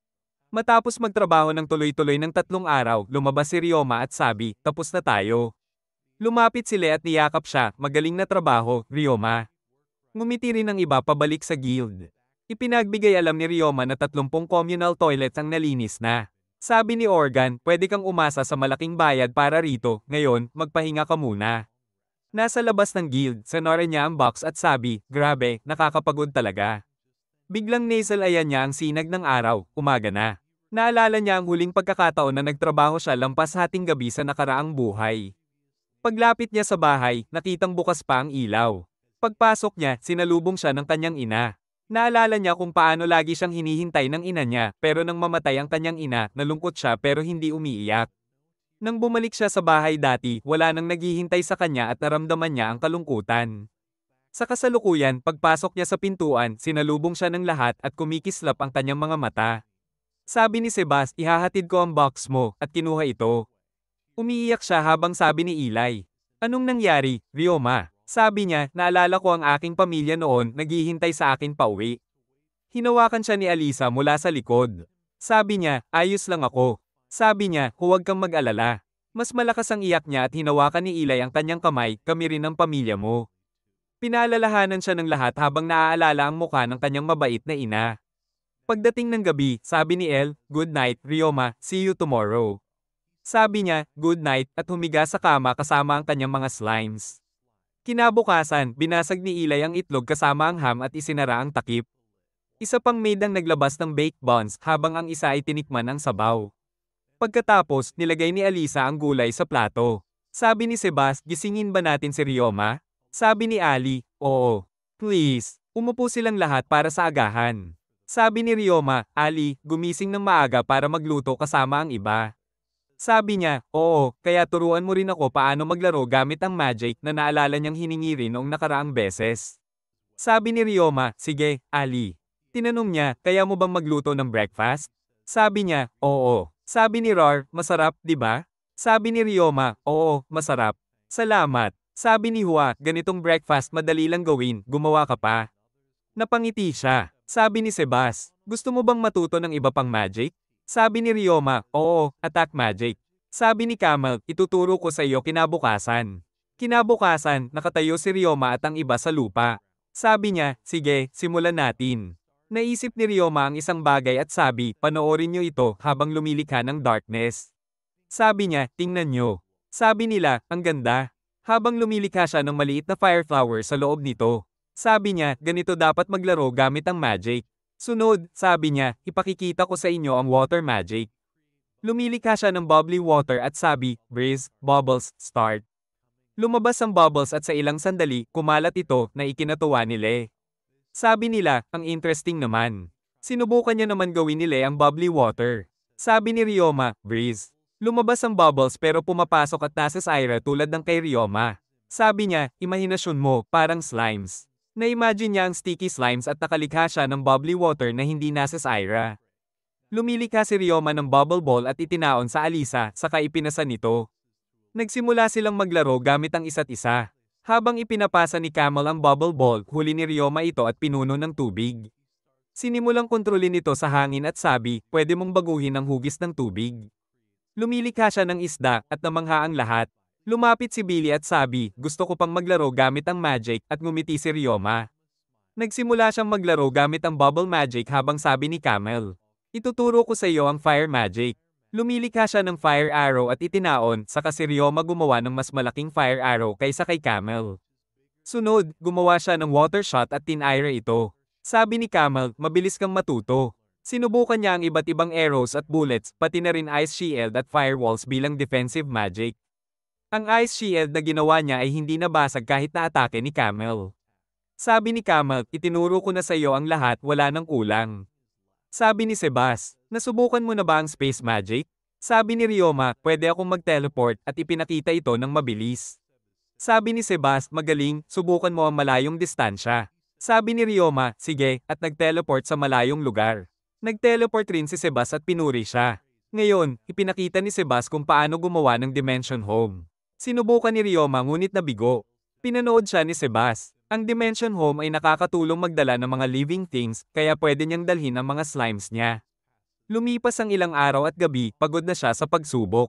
Matapos magtrabaho ng tuloy-tuloy ng 3 araw, lumabas si Ryoma at sabi, tapos na tayo. Lumapit sila at niyakap siya, magaling na trabaho, Ryoma. Ngumiti rin ang iba pabalik sa guild. Ipinagbigay alam ni Ryoma na 30 communal toilets ang nalinis na. Sabi ni Organ, pwede kang umasa sa malaking bayad para rito, ngayon, magpahinga ka muna. Nasa labas ng guild, sinora niya ang box at sabi, grabe, nakakapagod talaga. Biglang nasalayan niya ang sinag ng araw, umaga na. Naalala niya ang huling pagkakataon na nagtrabaho siya lampas hating gabi sa nakaraang buhay. Paglapit niya sa bahay, nakitang bukas pa ang ilaw. Pagpasok niya, sinalubong siya ng kanyang ina. Naalala niya kung paano lagi siyang hinihintay ng ina niya, pero nang mamatay ang kanyang ina, nalungkot siya pero hindi umiiyak. Nang bumalik siya sa bahay dati, wala nang naghihintay sa kanya at naramdaman niya ang kalungkutan. Sa kasalukuyan, pagpasok niya sa pintuan, sinalubong siya ng lahat at kumikislap ang kanyang mga mata. Sabi ni Sebas, ihahatid ko ang box mo, at kinuha ito. Umiiyak siya habang sabi ni Eli, anong nangyari, Ryoma? Sabi niya, naalala ko ang aking pamilya noon, naghihintay sa akin pauwi. Hinawakan siya ni Alisa mula sa likod. Sabi niya, ayos lang ako. Sabi niya, huwag kang mag-alala. Mas malakas ang iyak niya at hinawakan ni Eli ang kanyang kamay, kami rin ang pamilya mo. Pinaalalahanan siya ng lahat habang naaalala ang mukha ng kanyang mabait na ina. Pagdating ng gabi, sabi ni El, good night, Ryoma, see you tomorrow. Sabi niya, good night, at humiga sa kama kasama ang kanyang mga slimes. Kinabukasan, binasag ni Eli ang itlog kasama ang ham at isinara ang takip. Isa pang maid ang naglabas ng baked buns habang ang isa ay tinikman ang sabaw. Pagkatapos, nilagay ni Alisa ang gulay sa plato. Sabi ni Sebas, gisingin ba natin si Ryoma? Sabi ni Ali, oo. Please, umupo silang lahat para sa agahan. Sabi ni Ryoma, Ali, gumising ng maaga para magluto kasama ang iba. Sabi niya, oo, kaya turuan mo rin ako paano maglaro gamit ang magic na naalala niyang hiningi rin noong nakaraang beses. Sabi ni Ryoma, sige, Ali. Tinanong niya, kaya mo bang magluto ng breakfast? Sabi niya, oo. Sabi ni Rar, masarap, di ba? Sabi ni Ryoma, oo, masarap. Salamat. Sabi ni Hua, ganitong breakfast madali lang gawin, gumawa ka pa. Napangiti siya. Sabi ni Sebas, gusto mo bang matuto ng iba pang magic? Sabi ni Ryoma, oo, attack magic. Sabi ni Camel, ituturo ko sa iyo kinabukasan. Kinabukasan, nakatayo si Ryoma at ang iba sa lupa. Sabi niya, sige, simulan natin. Naisip ni Ryoma ang isang bagay at sabi, panoorin niyo ito habang lumilikha ng darkness. Sabi niya, tingnan niyo. Sabi nila, ang ganda. Habang lumilikha siya ng maliit na fire flower sa loob nito. Sabi niya, ganito dapat maglaro gamit ang magic. Sunod, sabi niya, ipakikita ko sa inyo ang water magic. Lumilikha siya ng bubbly water at sabi, breeze, bubbles, start. Lumabas ang bubbles at sa ilang sandali, kumalat ito na ikinatuwa ni Le. Sabi nila, ang interesting naman. Sinubukan niya naman gawin ni Le ang bubbly water. Sabi ni Ryoma, breeze. Lumabas ang bubbles pero pumapasok at nasa Syra tulad ng kay Ryoma. Sabi niya, imahinasyon mo, parang slimes. Na-imagine niya ang sticky slimes at nakalikha siya ng bubbly water na hindi nasa Syra. Lumilikha si Ryoma ng bubble ball at itinaon sa Alisa, saka ipinasa nito. Nagsimula silang maglaro gamit ang isa't isa. Habang ipinapasa ni Camel ang bubble ball, huli ni Ryoma ito at pinuno ng tubig. Sinimulang kontrolin ito sa hangin at sabi, pwede mong baguhin ang hugis ng tubig. Lumilikha siya ng isda at namangha ang lahat. Lumapit si Billy at sabi, gusto ko pang maglaro gamit ang magic at ngumiti si Ryoma. Nagsimula siyang maglaro gamit ang bubble magic habang sabi ni Camel. Ituturo ko sa iyo ang fire magic. Lumilikha siya ng fire arrow at itinaon, saka si Ryoma gumawa ng mas malaking fire arrow kaysa kay Camel. Sunod, gumawa siya ng water shot at tinira ito. Sabi ni Camel, mabilis kang matuto. Sinubukan niya ang iba't ibang arrows at bullets, pati na rin ice shield at firewalls bilang defensive magic. Ang ice shield na ginawa niya ay hindi nabasag kahit na atake ni Camel. Sabi ni Camel, itinuro ko na sa iyo ang lahat, wala nang kulang. Sabi ni Sebas, nasubukan mo na ba ang space magic? Sabi ni Ryoma, pwede akong mag-teleport at ipinakita ito ng mabilis. Sabi ni Sebas, magaling, subukan mo ang malayong distansya. Sabi ni Ryoma, sige, at nag-teleport sa malayong lugar. Nag-teleport rin si Sebas at pinuri siya. Ngayon, ipinakita ni Sebas kung paano gumawa ng Dimension Home. Sinubukan ni Ryoma ngunit nabigo. Pinanood siya ni Sebas. Ang Dimension Home ay nakakatulong magdala ng mga living things, kaya pwede niyang dalhin ang mga slimes niya. Lumipas ang ilang araw at gabi, pagod na siya sa pagsubok.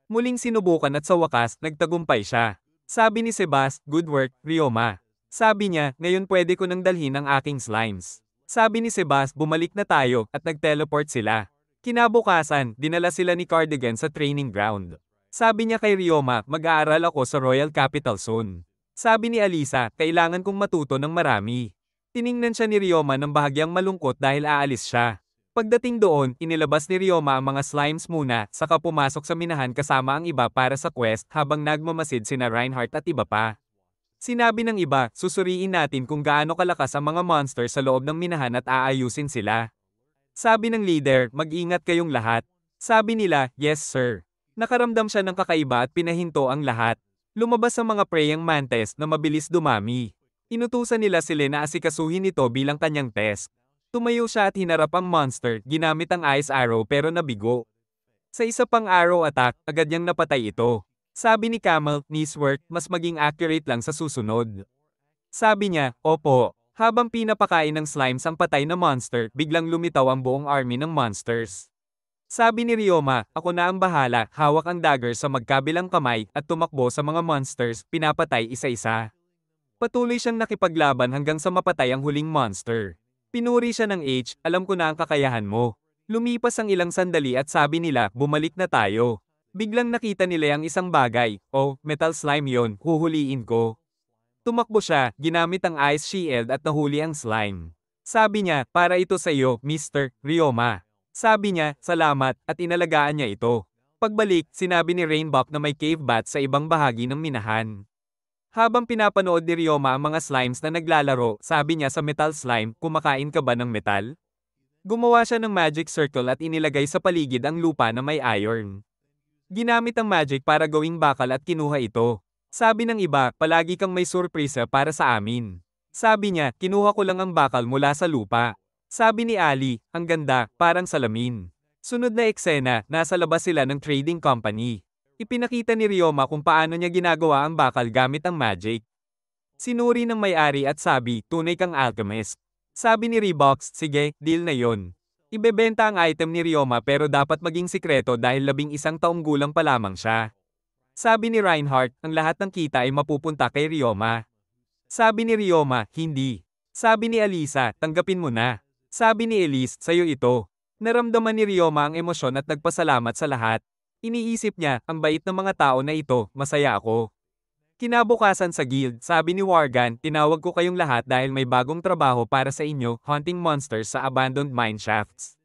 Muling sinubukan at sa wakas, nagtagumpay siya. Sabi ni Sebas, good work, Ryoma. Sabi niya, ngayon pwede ko nang dalhin ang aking slimes. Sabi ni Sebas, bumalik na tayo, at nag-teleport sila. Kinabukasan, dinala sila ni Cardigan sa training ground. Sabi niya kay Ryoma, mag-aaral ako sa Royal Capital soon. Sabi ni Alisa, kailangan kong matuto ng marami. Tiningnan siya ni Ryoma ng bahagyang malungkot dahil aalis siya. Pagdating doon, inilabas ni Ryoma ang mga slimes muna, saka pumasok sa minahan kasama ang iba para sa quest habang nagmamasid sina Reinhardt at iba pa. Sinabi ng iba, susuriin natin kung gaano kalakas ang mga monster sa loob ng minahan at aayusin sila. Sabi ng leader, mag-ingat kayong lahat. Sabi nila, yes sir. Nakaramdam siya ng kakaiba at pinahinto ang lahat. Lumabas ang mga preying mantis na mabilis dumami. Inutusan nila sila na asikasuhin ito bilang kanyang test. Tumayo siya at hinarap ang monster, ginamit ang ice arrow pero nabigo. Sa isa pang arrow attack, agad niyang napatay ito. Sabi ni Camel, nice work, mas maging accurate lang sa susunod. Sabi niya, opo. Habang pinapakain ng slimes ang patay na monster, biglang lumitaw ang buong army ng monsters. Sabi ni Ryoma, ako na ang bahala, hawak ang dagger sa magkabilang kamay at tumakbo sa mga monsters, pinapatay isa-isa. Patuloy siyang nakipaglaban hanggang sa mapatay ang huling monster. Pinuri siya ng H, alam ko na ang kakayahan mo. Lumipas ang ilang sandali at sabi nila, bumalik na tayo. Biglang nakita nila ang isang bagay, oh, metal slime yon, huhuliin ko. Tumakbo siya, ginamit ang ice shield at nahuli ang slime. Sabi niya, para ito sa iyo, Mr. Ryoma. Sabi niya, salamat, at inalagaan niya ito. Pagbalik, sinabi ni Rainbow na may cave bat sa ibang bahagi ng minahan. Habang pinapanood ni Ryoma ang mga slimes na naglalaro, sabi niya sa metal slime, kumakain ka ba ng metal? Gumawa siya ng magic circle at inilagay sa paligid ang lupa na may iron. Ginamit ang magic para gawing bakal at kinuha ito. Sabi ng iba, palagi kang may surpresa para sa amin. Sabi niya, kinuha ko lang ang bakal mula sa lupa. Sabi ni Ali, ang ganda, parang salamin. Sunod na eksena, nasa labas sila ng trading company. Ipinakita ni Ryoma kung paano niya ginagawa ang bakal gamit ang magic. Sinuri ng may-ari at sabi, tunay kang alchemist. Sabi ni Reeboks, sige, deal na yon. Ibebenta ang item ni Ryoma pero dapat maging sikreto dahil 11 taong gulang pa lamang siya. Sabi ni Reinhardt, ang lahat ng kita ay mapupunta kay Ryoma. Sabi ni Ryoma, hindi. Sabi ni Alisa, tanggapin mo na. Sabi ni Elise, sa'yo ito. Naramdaman ni Ryoma ang emosyon at nagpasalamat sa lahat. Iniisip niya, ang bait ng mga tao na ito, masaya ako. Kinabukasan sa guild, sabi ni Wargan, tinawag ko kayong lahat dahil may bagong trabaho para sa inyo, hunting monsters sa abandoned mineshafts.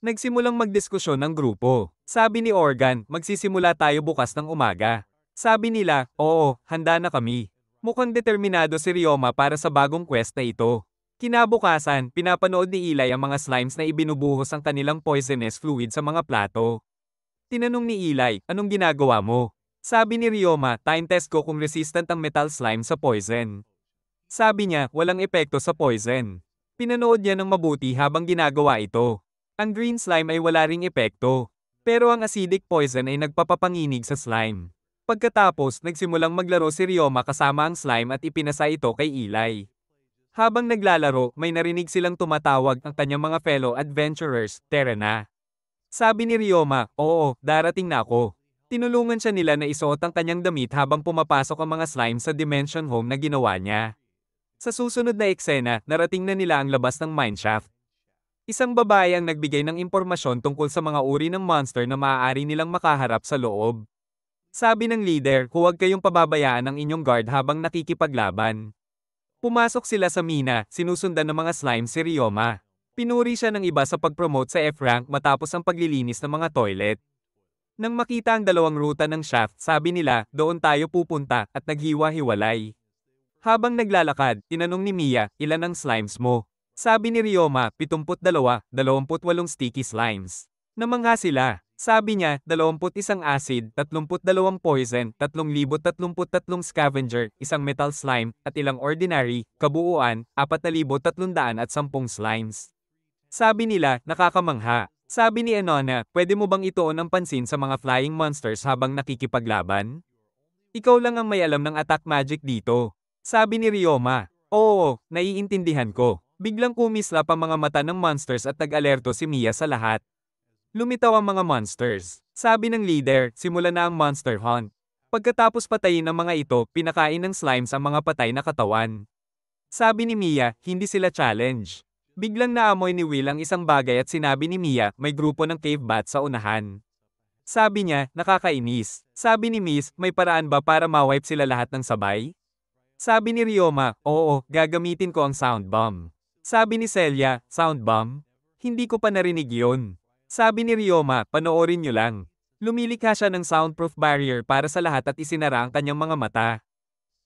Nagsimulang magdiskusyon ng grupo. Sabi ni Organ, magsisimula tayo bukas ng umaga. Sabi nila, oo, handa na kami. Mukhang determinado si Ryoma para sa bagong quest na ito. Kinabukasan, pinapanood ni Eli ang mga slimes na ibinubuhos ang kanilang poisonous fluid sa mga plato. Tinanong ni Eli, anong ginagawa mo? Sabi ni Ryoma, time test ko kung resistant ang metal slime sa poison. Sabi niya, walang epekto sa poison. Pinanood niya ng mabuti habang ginagawa ito. Ang green slime ay wala ring epekto. Pero ang acidic poison ay nagpapapanginig sa slime. Pagkatapos, nagsimulang maglaro si Ryoma kasama ang slime at ipinasa ito kay Eli. Habang naglalaro, may narinig silang tumatawag ang kanyang mga fellow adventurers, tara na. Sabi ni Ryoma, oo, darating na ako. Tinulungan siya nila na isuot ang kanyang damit habang pumapasok ang mga slime sa dimension home na ginawa niya. Sa susunod na eksena, narating na nila ang labas ng mineshaft. Isang babae ang nagbigay ng impormasyon tungkol sa mga uri ng monster na maaari nilang makaharap sa loob. Sabi ng leader, huwag kayong pababayaan ang inyong guard habang nakikipaglaban. Pumasok sila sa mina, sinusundan ng mga slime si Ryoma. Pinuri siya ng iba sa pag-promote sa F-rank matapos ang paglilinis ng mga toilet. Nang makita ang dalawang ruta ng shaft, sabi nila, doon tayo pupunta, at naghiwa-hiwalay. Habang naglalakad, tinanong ni Mia, ilan ang slimes mo? Sabi ni Ryoma, 72, 28 sticky slimes. Namangha sila. Sabi niya, 21 acid, 32 poison, 3,033 scavenger, isang metal slime, at ilang ordinary, kabuuan, 4,310 slimes. Sabi nila, nakakamangha. Sabi ni Anona, pwede mo bang ituon ang pansin sa mga flying monsters habang nakikipaglaban? Ikaw lang ang may alam ng attack magic dito. Sabi ni Ryoma, oo, naiintindihan ko. Biglang kumislap ang mga mata ng monsters at nag-alerto si Mia sa lahat. Lumitaw ang mga monsters. Sabi ng leader, simula na ang monster hunt. Pagkatapos patayin ng mga ito, pinakain ng slimes ang mga patay na katawan. Sabi ni Mia, hindi sila challenge. Biglang naamoy ni Will ang isang bagay at sinabi ni Mia, may grupo ng cave bats sa unahan. Sabi niya, nakakainis. Sabi ni Miss, may paraan ba para ma-wipe sila lahat ng sabay? Sabi ni Ryoma, oo, gagamitin ko ang sound bomb. Sabi ni Celia, sound bomb? Hindi ko pa narinig yun. Sabi ni Ryoma, panoorin niyo lang. Lumilikha siya ng soundproof barrier para sa lahat at isinara ang kanyang mga mata.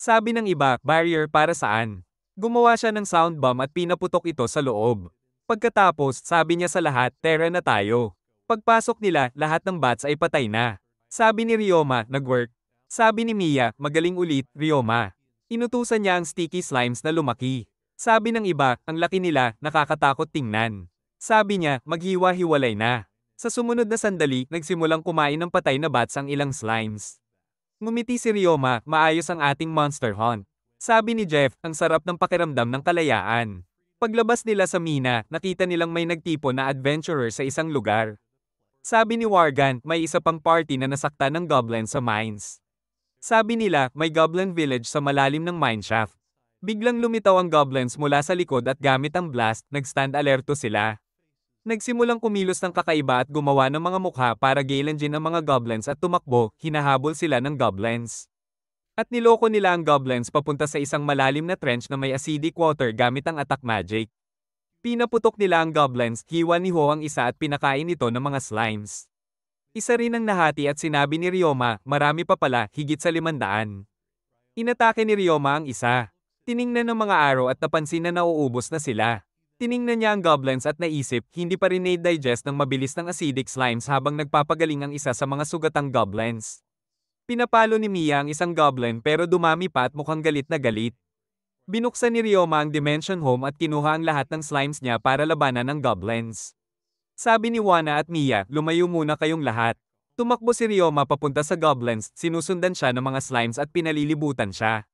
Sabi ng iba, barrier para saan? Gumawa siya ng sound bomb at pinaputok ito sa loob. Pagkatapos, sabi niya sa lahat, tara na tayo. Pagpasok nila, lahat ng bats ay patay na. Sabi ni Ryoma, nag-work. Sabi ni Mia, magaling ulit, Ryoma. Inutusan niya ang sticky slimes na lumaki. Sabi ng iba, ang laki nila, nakakatakot tingnan. Sabi niya, maghiwa-hiwalay na. Sa sumunod na sandali, nagsimulang kumain ng patay na bats ang ilang slimes. Ngumiti si Ryoma, maayos ang ating monster hunt. Sabi ni Jeff, ang sarap ng pakiramdam ng kalayaan. Paglabas nila sa mina, nakita nilang may nagtipon na adventurer sa isang lugar. Sabi ni Wargan, may isa pang party na nasaktan ng goblin sa mines. Sabi nila, may goblin village sa malalim ng mineshaft. Biglang lumitaw ang goblins mula sa likod at gamit ang blast, nag-stand alerto sila. Nagsimulang kumilos ng kakaiba at gumawa ng mga mukha para gailangin ang mga goblins at tumakbo, hinahabol sila ng goblins. At niloko nila ang goblins papunta sa isang malalim na trench na may acidic water gamit ang attack magic. Pinaputok nila ang goblins, hiwa ni Ho ang isa at pinakain ito ng mga slimes. Isa rin ang nahati at sinabi ni Ryoma, marami pa pala, higit sa 500. Inatake ni Ryoma ang isa. Tiningnan ng mga arrow at napansin na nauubos na sila. Tiningnan niya ang goblins at naisip, hindi pa rin na-digest ng mabilis ng acidic slimes habang nagpapagaling ang isa sa mga sugatang goblins. Pinapalo ni Mia ang isang goblin pero dumami pa at mukhang galit na galit. Binuksan ni Ryoma ang dimension home at kinuha ang lahat ng slimes niya para labanan ng goblins. Sabi ni Wana at Mia, lumayo muna kayong lahat. Tumakbo si Ryoma papunta sa goblins, sinusundan siya ng mga slimes at pinalilibutan siya.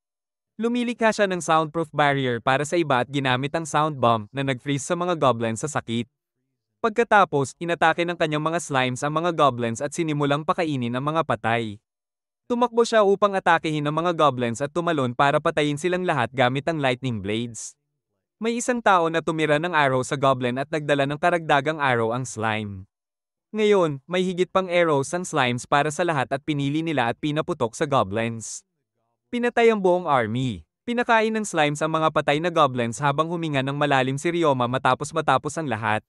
Lumilikha siya ng soundproof barrier para sa iba at ginamit ang sound bomb na nag-freeze sa mga goblins sa sakit. Pagkatapos, inatake ng kanyang mga slimes ang mga goblins at sinimulang pakainin ang mga patay. Tumakbo siya upang atakehin ang mga goblins at tumalon para patayin silang lahat gamit ang lightning blades. May isang tao na tumira ng arrow sa goblin at nagdala ng karagdagang arrow ang slime. Ngayon, may higit pang arrows ang slimes para sa lahat at pinili nila at pinaputok sa goblins. Pinatay ang buong army. Pinakain ng slimes ang mga patay na goblins habang huminga ng malalim si Ryoma matapos ang lahat.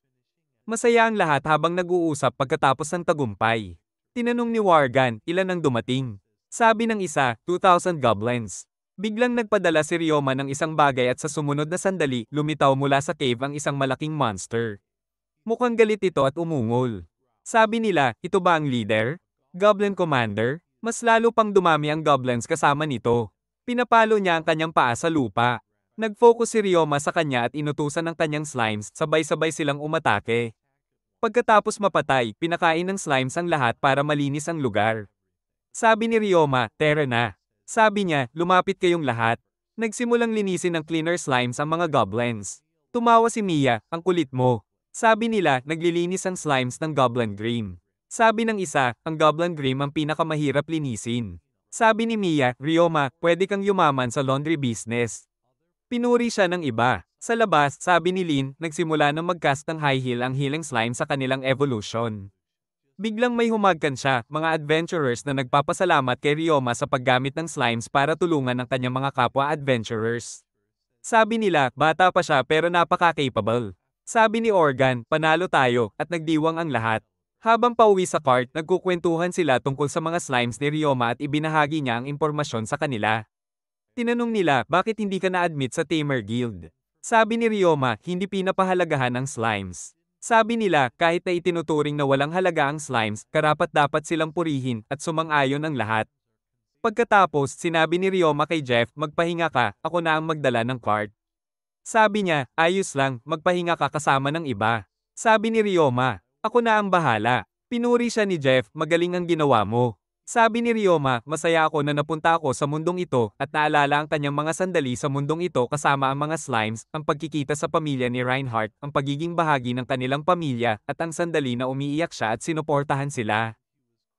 Masaya ang lahat habang nag-uusap pagkatapos ng tagumpay. Tinanong ni Wargan, ilan ang dumating? Sabi ng isa, 2,000 goblins. Biglang nagpadala si Ryoma ng isang bagay at sa sumunod na sandali, lumitaw mula sa cave ang isang malaking monster. Mukhang galit ito at umungol. Sabi nila, ito ba ang leader? Goblin Commander? Mas lalo pang dumami ang goblins kasama nito. Pinapalo niya ang kanyang paa sa lupa. Nag-focus si Ryoma sa kanya at inutusan ng kanyang slimes, sabay-sabay silang umatake. Pagkatapos mapatay, pinakain ng slimes ang lahat para malinis ang lugar. Sabi ni Ryoma, tara na. Sabi niya, lumapit kayong lahat. Nagsimulang linisin ng cleaner slimes ang mga goblins. Tumawa si Mia, ang kulit mo. Sabi nila, naglilinis ang slimes ng Goblin Grim. Sabi ng isa, ang Goblin Grim ang pinakamahirap linisin. Sabi ni Mia, Ryoma, pwede kang yumaman sa laundry business. Pinuri siya ng iba. Sa labas, sabi ni Lin, nagsimula ng mag-cast ng high heel ang healing slime sa kanilang evolution. Biglang may humagkan siya, mga adventurers na nagpapasalamat kay Ryoma sa paggamit ng slimes para tulungan ang kanyang mga kapwa adventurers. Sabi nila, bata pa siya pero napaka-capable. Sabi ni Organ, panalo tayo, at nagdiwang ang lahat. Habang pauwi sa cart, nagkukwentuhan sila tungkol sa mga slimes ni Ryoma at ibinahagi niya ang impormasyon sa kanila. Tinanong nila, bakit hindi ka na-admit sa Tamer Guild? Sabi ni Ryoma, hindi pinapahalagahan ang slimes. Sabi nila, kahit na itinuturing na walang halaga ang slimes, karapat-dapat silang purihin at sumang-ayon ang lahat. Pagkatapos, sinabi ni Ryoma kay Jeff, magpahinga ka, ako na ang magdala ng cart. Sabi niya, ayos lang, magpahinga ka kasama ng iba. Sabi ni Ryoma, ako na ang bahala. Pinuri siya ni Jeff, magaling ang ginawa mo. Sabi ni Ryoma, masaya ako na napunta ako sa mundong ito at naalala ang kanyang mga sandali sa mundong ito kasama ang mga slimes, ang pagkikita sa pamilya ni Reinhardt, ang pagiging bahagi ng kanilang pamilya, at ang sandali na umiiyak siya at sinuportahan sila.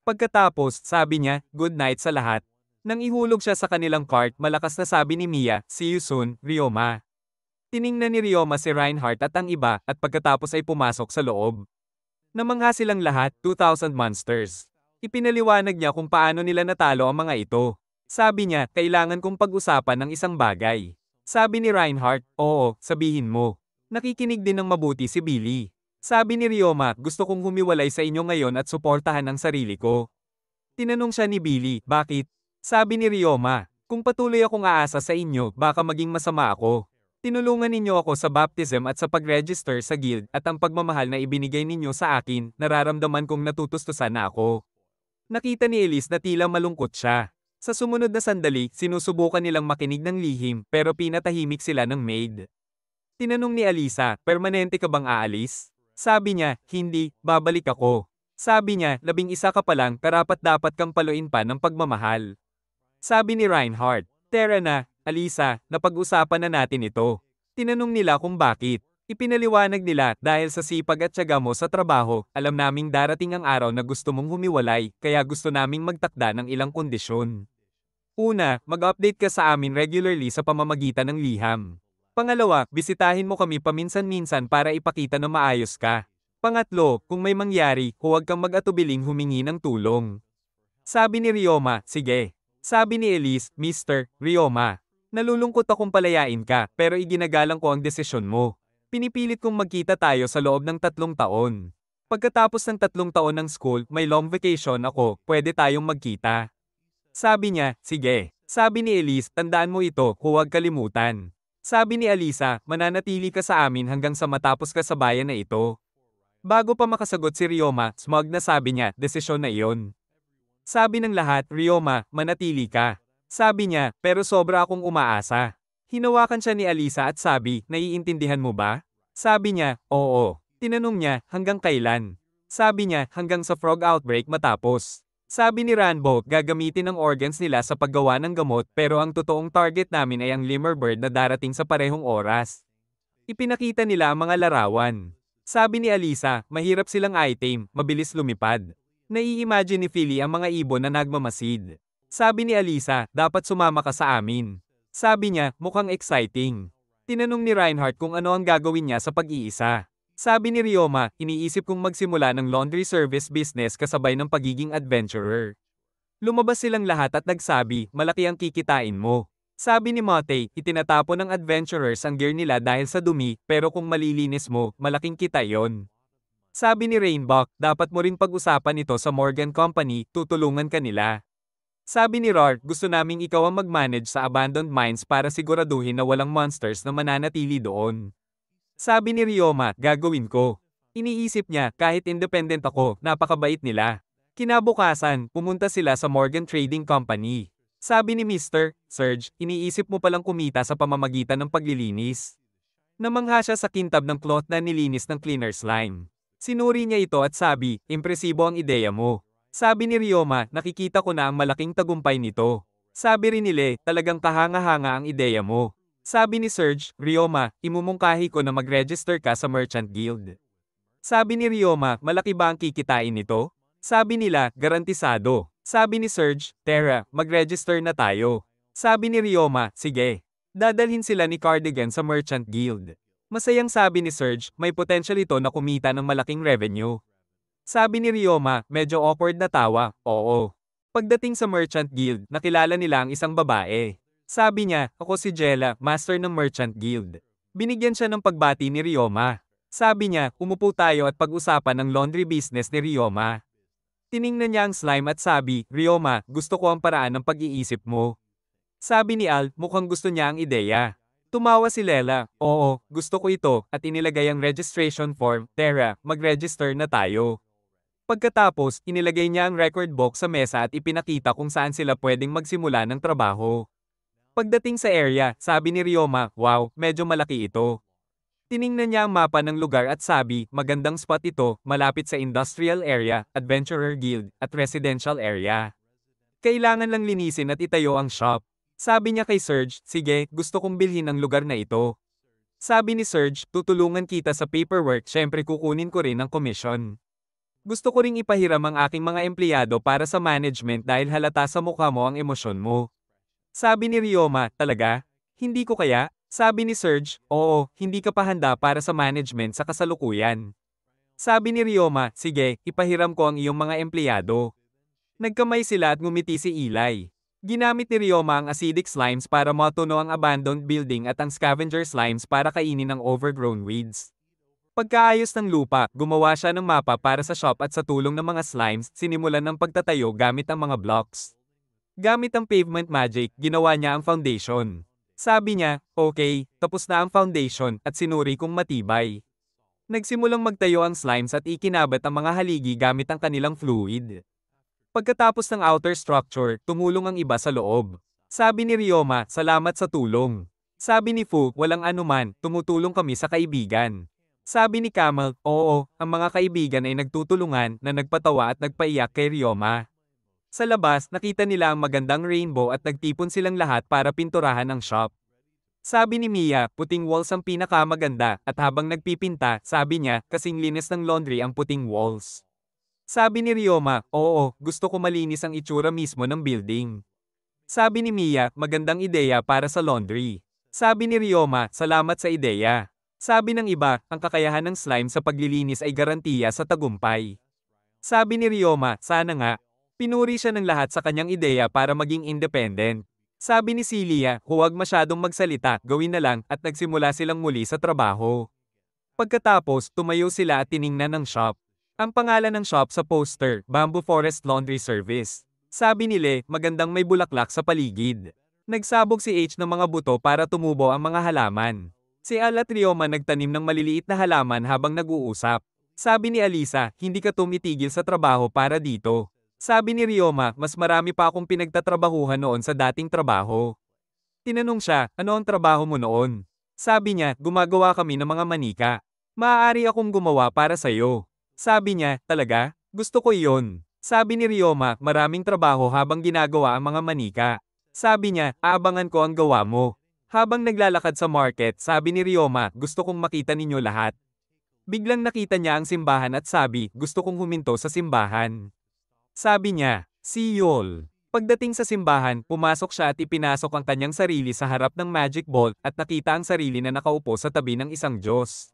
Pagkatapos, sabi niya, good night sa lahat. Nang ihulog siya sa kanilang cart, malakas na sabi ni Mia, see you soon, Ryoma. Tiningnan ni Ryoma si Reinhardt at ang iba, at pagkatapos ay pumasok sa loob. Namangha silang lahat, 2,000 monsters. Ipinaliwanag niya kung paano nila natalo ang mga ito. Sabi niya, kailangan kong pag-usapan ng isang bagay. Sabi ni Reinhardt, oo, sabihin mo. Nakikinig din ng mabuti si Billy. Sabi ni Ryoma, gusto kong humiwalay sa inyo ngayon at suportahan ang sarili ko. Tinanong siya ni Billy, bakit? Sabi ni Ryoma, kung patuloy akong aasa sa inyo, baka maging masama ako. Tinulungan ninyo ako sa baptism at sa pag-register sa guild at ang pagmamahal na ibinigay ninyo sa akin, nararamdaman kong natutustusan na ako. Nakita ni Elise na tila malungkot siya. Sa sumunod na sandali, sinusubukan nilang makinig ng lihim pero pinatahimik sila ng maid. Tinanong ni Alisa, permanente ka bang aalis? Sabi niya, hindi, babalik ako. Sabi niya, 11 ka pa lang, karapat-dapat kang paluin pa ng pagmamahal. Sabi ni Reinhardt, tara na, Alisa, napag-usapan na natin ito. Tinanong nila kung bakit. Ipinaliwanag nila, dahil sa sipag at tiyaga mo sa trabaho, alam naming darating ang araw na gusto mong humiwalay, kaya gusto naming magtakda ng ilang kondisyon. Una, mag-update ka sa amin regularly sa pamamagitan ng liham. Pangalawa, bisitahin mo kami paminsan-minsan para ipakita na maayos ka. Pangatlo, kung may mangyari, huwag kang mag-atubiling humingi ng tulong. Sabi ni Ryoma, sige. Sabi ni Elise, Mr. Ryoma. Nalulungkot akong palayain ka, pero iginagalang ko ang desisyon mo. Pinipilit kong magkita tayo sa loob ng 3 taon. Pagkatapos ng 3 taon ng school, may long vacation ako, pwede tayong magkita. Sabi niya, sige. Sabi ni Elise, tandaan mo ito, huwag kalimutan. Sabi ni Alisa, mananatili ka sa amin hanggang sa matapos ka sa bayan na ito. Bago pa makasagot si Ryoma, smug na sabi niya, desisyon na iyon. Sabi ng lahat, Ryoma, manatili ka. Sabi niya, pero sobra akong umaasa. Hinawakan siya ni Alisa at sabi, naiintindihan mo ba? Sabi niya, oo. Tinanong niya, hanggang kailan? Sabi niya, hanggang sa frog outbreak matapos. Sabi ni Ranbo, gagamitin ang organs nila sa paggawa ng gamot pero ang totoong target namin ay ang lemur bird na darating sa parehong oras. Ipinakita nila ang mga larawan. Sabi ni Alisa, mahirap silang i-tame, mabilis lumipad. Nai-imagine ni Philly ang mga ibon na nagmamasid. Sabi ni Alisa, dapat sumama ka sa amin. Sabi niya, mukhang exciting. Tinanong ni Reinhardt kung ano ang gagawin niya sa pag-iisa. Sabi ni Ryoma, iniisip kong magsimula ng laundry service business kasabay ng pagiging adventurer. Lumabas silang lahat at nagsabi, malaki ang kikitain mo. Sabi ni Mote, itinatapon ng adventurers ang gear nila dahil sa dumi, pero kung malilinis mo, malaking kita yon. Sabi ni Rainbow, dapat mo rin pag-usapan ito sa Morgan Company, tutulungan ka nila. Sabi ni Roar, gusto naming ikaw ang mag-manage sa abandoned mines para siguraduhin na walang monsters na mananatili doon. Sabi ni Ryoma, gagawin ko. Iniisip niya, kahit independent ako, napakabait nila. Kinabukasan, pumunta sila sa Morgan Trading Company. Sabi ni Mr. Serge, iniisip mo palang kumita sa pamamagitan ng paglilinis. Namangha siya sa kintab ng cloth na nilinis ng cleaner slime. Sinuri niya ito at sabi, impresibo ang ideya mo. Sabi ni Ryoma, nakikita ko na ang malaking tagumpay nito. Sabi rin nila, talagang kahanga-hanga ang ideya mo. Sabi ni Serge, Ryoma, imumungkahi ko na mag-register ka sa Merchant Guild. Sabi ni Ryoma, malaki ba ang kikitain nito? Sabi nila, garantisado. Sabi ni Serge, Tara, mag-register na tayo. Sabi ni Ryoma, sige. Dadalhin sila ni Cardigan sa Merchant Guild. Masayang sabi ni Serge, may potential ito na kumita ng malaking revenue. Sabi ni Ryoma, medyo awkward na tawa, oo. Pagdating sa Merchant Guild, nakilala nila ang isang babae. Sabi niya, ako si Jella, master ng Merchant Guild. Binigyan siya ng pagbati ni Ryoma. Sabi niya, umupo tayo at pag-usapan ng laundry business ni Ryoma. Tiningnan niya ang slime at sabi, Ryoma, gusto ko ang paraan ng pag-iisip mo. Sabi ni Al, mukhang gusto niya ang ideya. Tumawa si Lela, oo, gusto ko ito, at inilagay ang registration form, Tara, mag-register na tayo. Pagkatapos, inilagay niya ang record book sa mesa at ipinakita kung saan sila pwedeng magsimula ng trabaho. Pagdating sa area, sabi ni Ryoma, wow, medyo malaki ito. Tiningnan niya ang mapa ng lugar at sabi, magandang spot ito, malapit sa industrial area, adventurer guild, at residential area. Kailangan lang linisin at itayo ang shop. Sabi niya kay Serge, sige, gusto kong bilhin ang lugar na ito. Sabi ni Serge, tutulungan kita sa paperwork, syempre kukunin ko rin ang commission. Gusto ko ring ipahiram ang aking mga empleyado para sa management dahil halata sa mukha mo ang emosyon mo. Sabi ni Ryoma, talaga? Hindi ko kaya? Sabi ni Serge, oo, hindi ka pa handa para sa management sa kasalukuyan. Sabi ni Ryoma, sige, ipahiram ko ang iyong mga empleyado. Nagkamay sila at ngumiti si Eli. Ginamit ni Ryoma ang acidic slimes para matuno ang abandoned building at ang scavenger slimes para kainin ang overgrown weeds. Pagkaayos ng lupa, gumawa siya ng mapa para sa shop at sa tulong ng mga slimes, sinimulan ng pagtatayo gamit ang mga blocks. Gamit ang pavement magic, ginawa niya ang foundation. Sabi niya, okay, tapos na ang foundation at sinuri kung matibay. Nagsimulang magtayo ang slimes at ikinabat ang mga haligi gamit ang kanilang fluid. Pagkatapos ng outer structure, tumulong ang iba sa loob. Sabi ni Ryoma, salamat sa tulong. Sabi ni Fu, walang anuman, tumutulong kami sa kaibigan. Sabi ni Camel, oo, ang mga kaibigan ay nagtutulungan na nagpatawa at nagpaiyak kay Ryoma. Sa labas, nakita nila ang magandang rainbow at nagtipon silang lahat para pinturahan ang shop. Sabi ni Mia, puting walls ang pinakamaganda, at habang nagpipinta, sabi niya, kasing linis ng laundry ang puting walls. Sabi ni Ryoma, oo, gusto ko malinis ang itsura mismo ng building. Sabi ni Mia, magandang ideya para sa laundry. Sabi ni Ryoma, salamat sa ideya. Sabi ng iba, ang kakayahan ng slime sa paglilinis ay garantiya sa tagumpay. Sabi ni Ryoma, sana nga. Pinuri siya ng lahat sa kanyang ideya para maging independent. Sabi ni Celia, huwag masyadong magsalita, gawin na lang, at nagsimula silang muli sa trabaho. Pagkatapos, tumayo sila at tiningnan ng shop. Ang pangalan ng shop sa poster, Bamboo Forest Laundry Service. Sabi nila, magandang may bulaklak sa paligid. Nagsabog si H ng mga buto para tumubo ang mga halaman. Si Al at Ryoma nagtanim ng maliliit na halaman habang nag-uusap. Sabi ni Alisa, hindi ka tumitigil sa trabaho para dito. Sabi ni Ryoma, mas marami pa akong pinagtatrabahuhan noon sa dating trabaho. Tinanong siya, ano ang trabaho mo noon? Sabi niya, gumagawa kami ng mga manika. Maaari akong gumawa para sa'yo. Sabi niya, talaga? Gusto ko iyon. Sabi ni Ryoma, maraming trabaho habang ginagawa ang mga manika. Sabi niya, aabangan ko ang gawa mo. Habang naglalakad sa market, sabi ni Ryoma, gusto kong makita ninyo lahat. Biglang nakita niya ang simbahan at sabi, gusto kong huminto sa simbahan. Sabi niya, si Yol. Pagdating sa simbahan, pumasok siya at ipinasok ang kanyang sarili sa harap ng magic ball at nakita ang sarili na nakaupo sa tabi ng isang Diyos.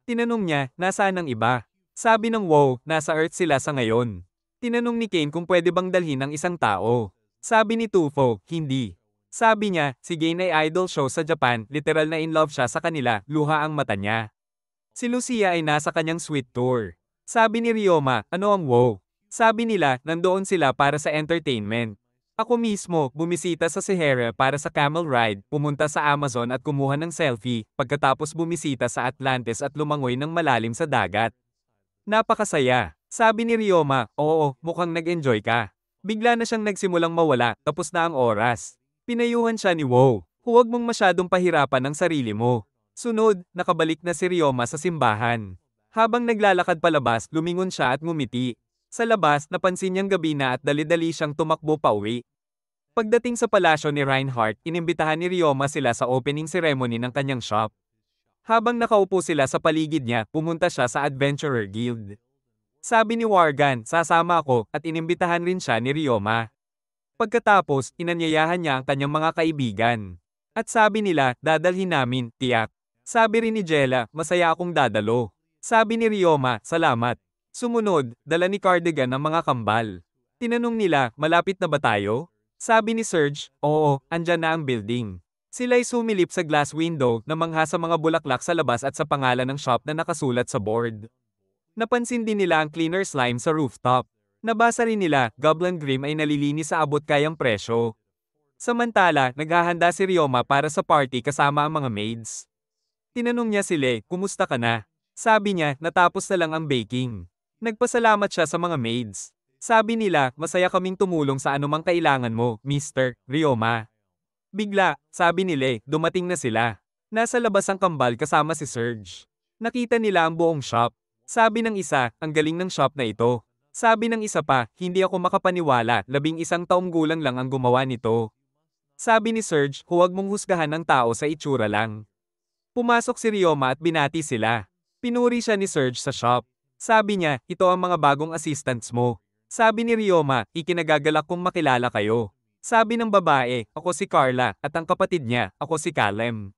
Tinanong niya, nasaan ang iba? Sabi ng wow, nasa Earth sila sa ngayon. Tinanong ni Kane kung pwede bang dalhin ang isang tao. Sabi ni Tufo, hindi. Sabi niya, si Kane ay idol show sa Japan, literal na in love siya sa kanila, luha ang mata niya. Si Lucia ay nasa kanyang sweet tour. Sabi ni Ryoma, ano ang wow? Sabi nila, nandoon sila para sa entertainment. Ako mismo, bumisita sa Sahara para sa camel ride, pumunta sa Amazon at kumuha ng selfie, pagkatapos bumisita sa Atlantis at lumangoy ng malalim sa dagat. Napakasaya. Sabi ni Ryoma, oo, mukhang nag-enjoy ka. Bigla na siyang nagsimulang mawala, tapos na ang oras. Pinayuhan siya ni Wow. Huwag mong masyadong pahirapan ang sarili mo. Sunod, nakabalik na si Ryoma sa simbahan. Habang naglalakad palabas, lumingon siya at ngumiti. Sa labas, napansin niyang gabi na at dali-dali siyang tumakbo pauwi. Pagdating sa palasyo ni Reinhardt, inimbitahan ni Ryoma sila sa opening ceremony ng kanyang shop. Habang nakaupo sila sa paligid niya, pumunta siya sa Adventurer Guild. Sabi ni Wargan, sasama ako, at inimbitahan rin siya ni Ryoma. Pagkatapos, inanyayahan niya ang kanyang mga kaibigan. At sabi nila, dadalhin namin, tiyak. Sabi rin ni Jella, masaya akong dadalo. Sabi ni Ryoma, salamat. Sumunod, dala ni Cardigan ang mga kambal. Tinanong nila, malapit na ba tayo? Sabi ni Serge, oo, andyan na ang building. Sila'y sumilip sa glass window, namangha sa mga bulaklak sa labas at sa pangalan ng shop na nakasulat sa board. Napansin din nila ang cleaner slime sa rooftop. Nabasa rin nila, Goblin Grim ay nalilinis sa abot kayang presyo. Samantala, naghahanda si Ryoma para sa party kasama ang mga maids. Tinanong niya sila, kumusta ka na? Sabi niya, natapos na lang ang baking. Nagpasalamat siya sa mga maids. Sabi nila, masaya kaming tumulong sa anumang kailangan mo, Mr. Ryoma. Bigla, sabi nila, dumating na sila. Nasa labas ang kambal kasama si Serge. Nakita nila ang buong shop. Sabi ng isa, ang galing ng shop na ito. Sabi ng isa pa, hindi ako makapaniwala, 11 taong gulang lang ang gumawa nito. Sabi ni Serge, huwag mong husgahan ng tao sa itsura lang. Pumasok si Ryoma at binati sila. Pinuri siya ni Serge sa shop. Sabi niya, ito ang mga bagong assistants mo. Sabi ni Ryoma, ikinagagalak kong makilala kayo. Sabi ng babae, ako si Carla, at ang kapatid niya, ako si Callum.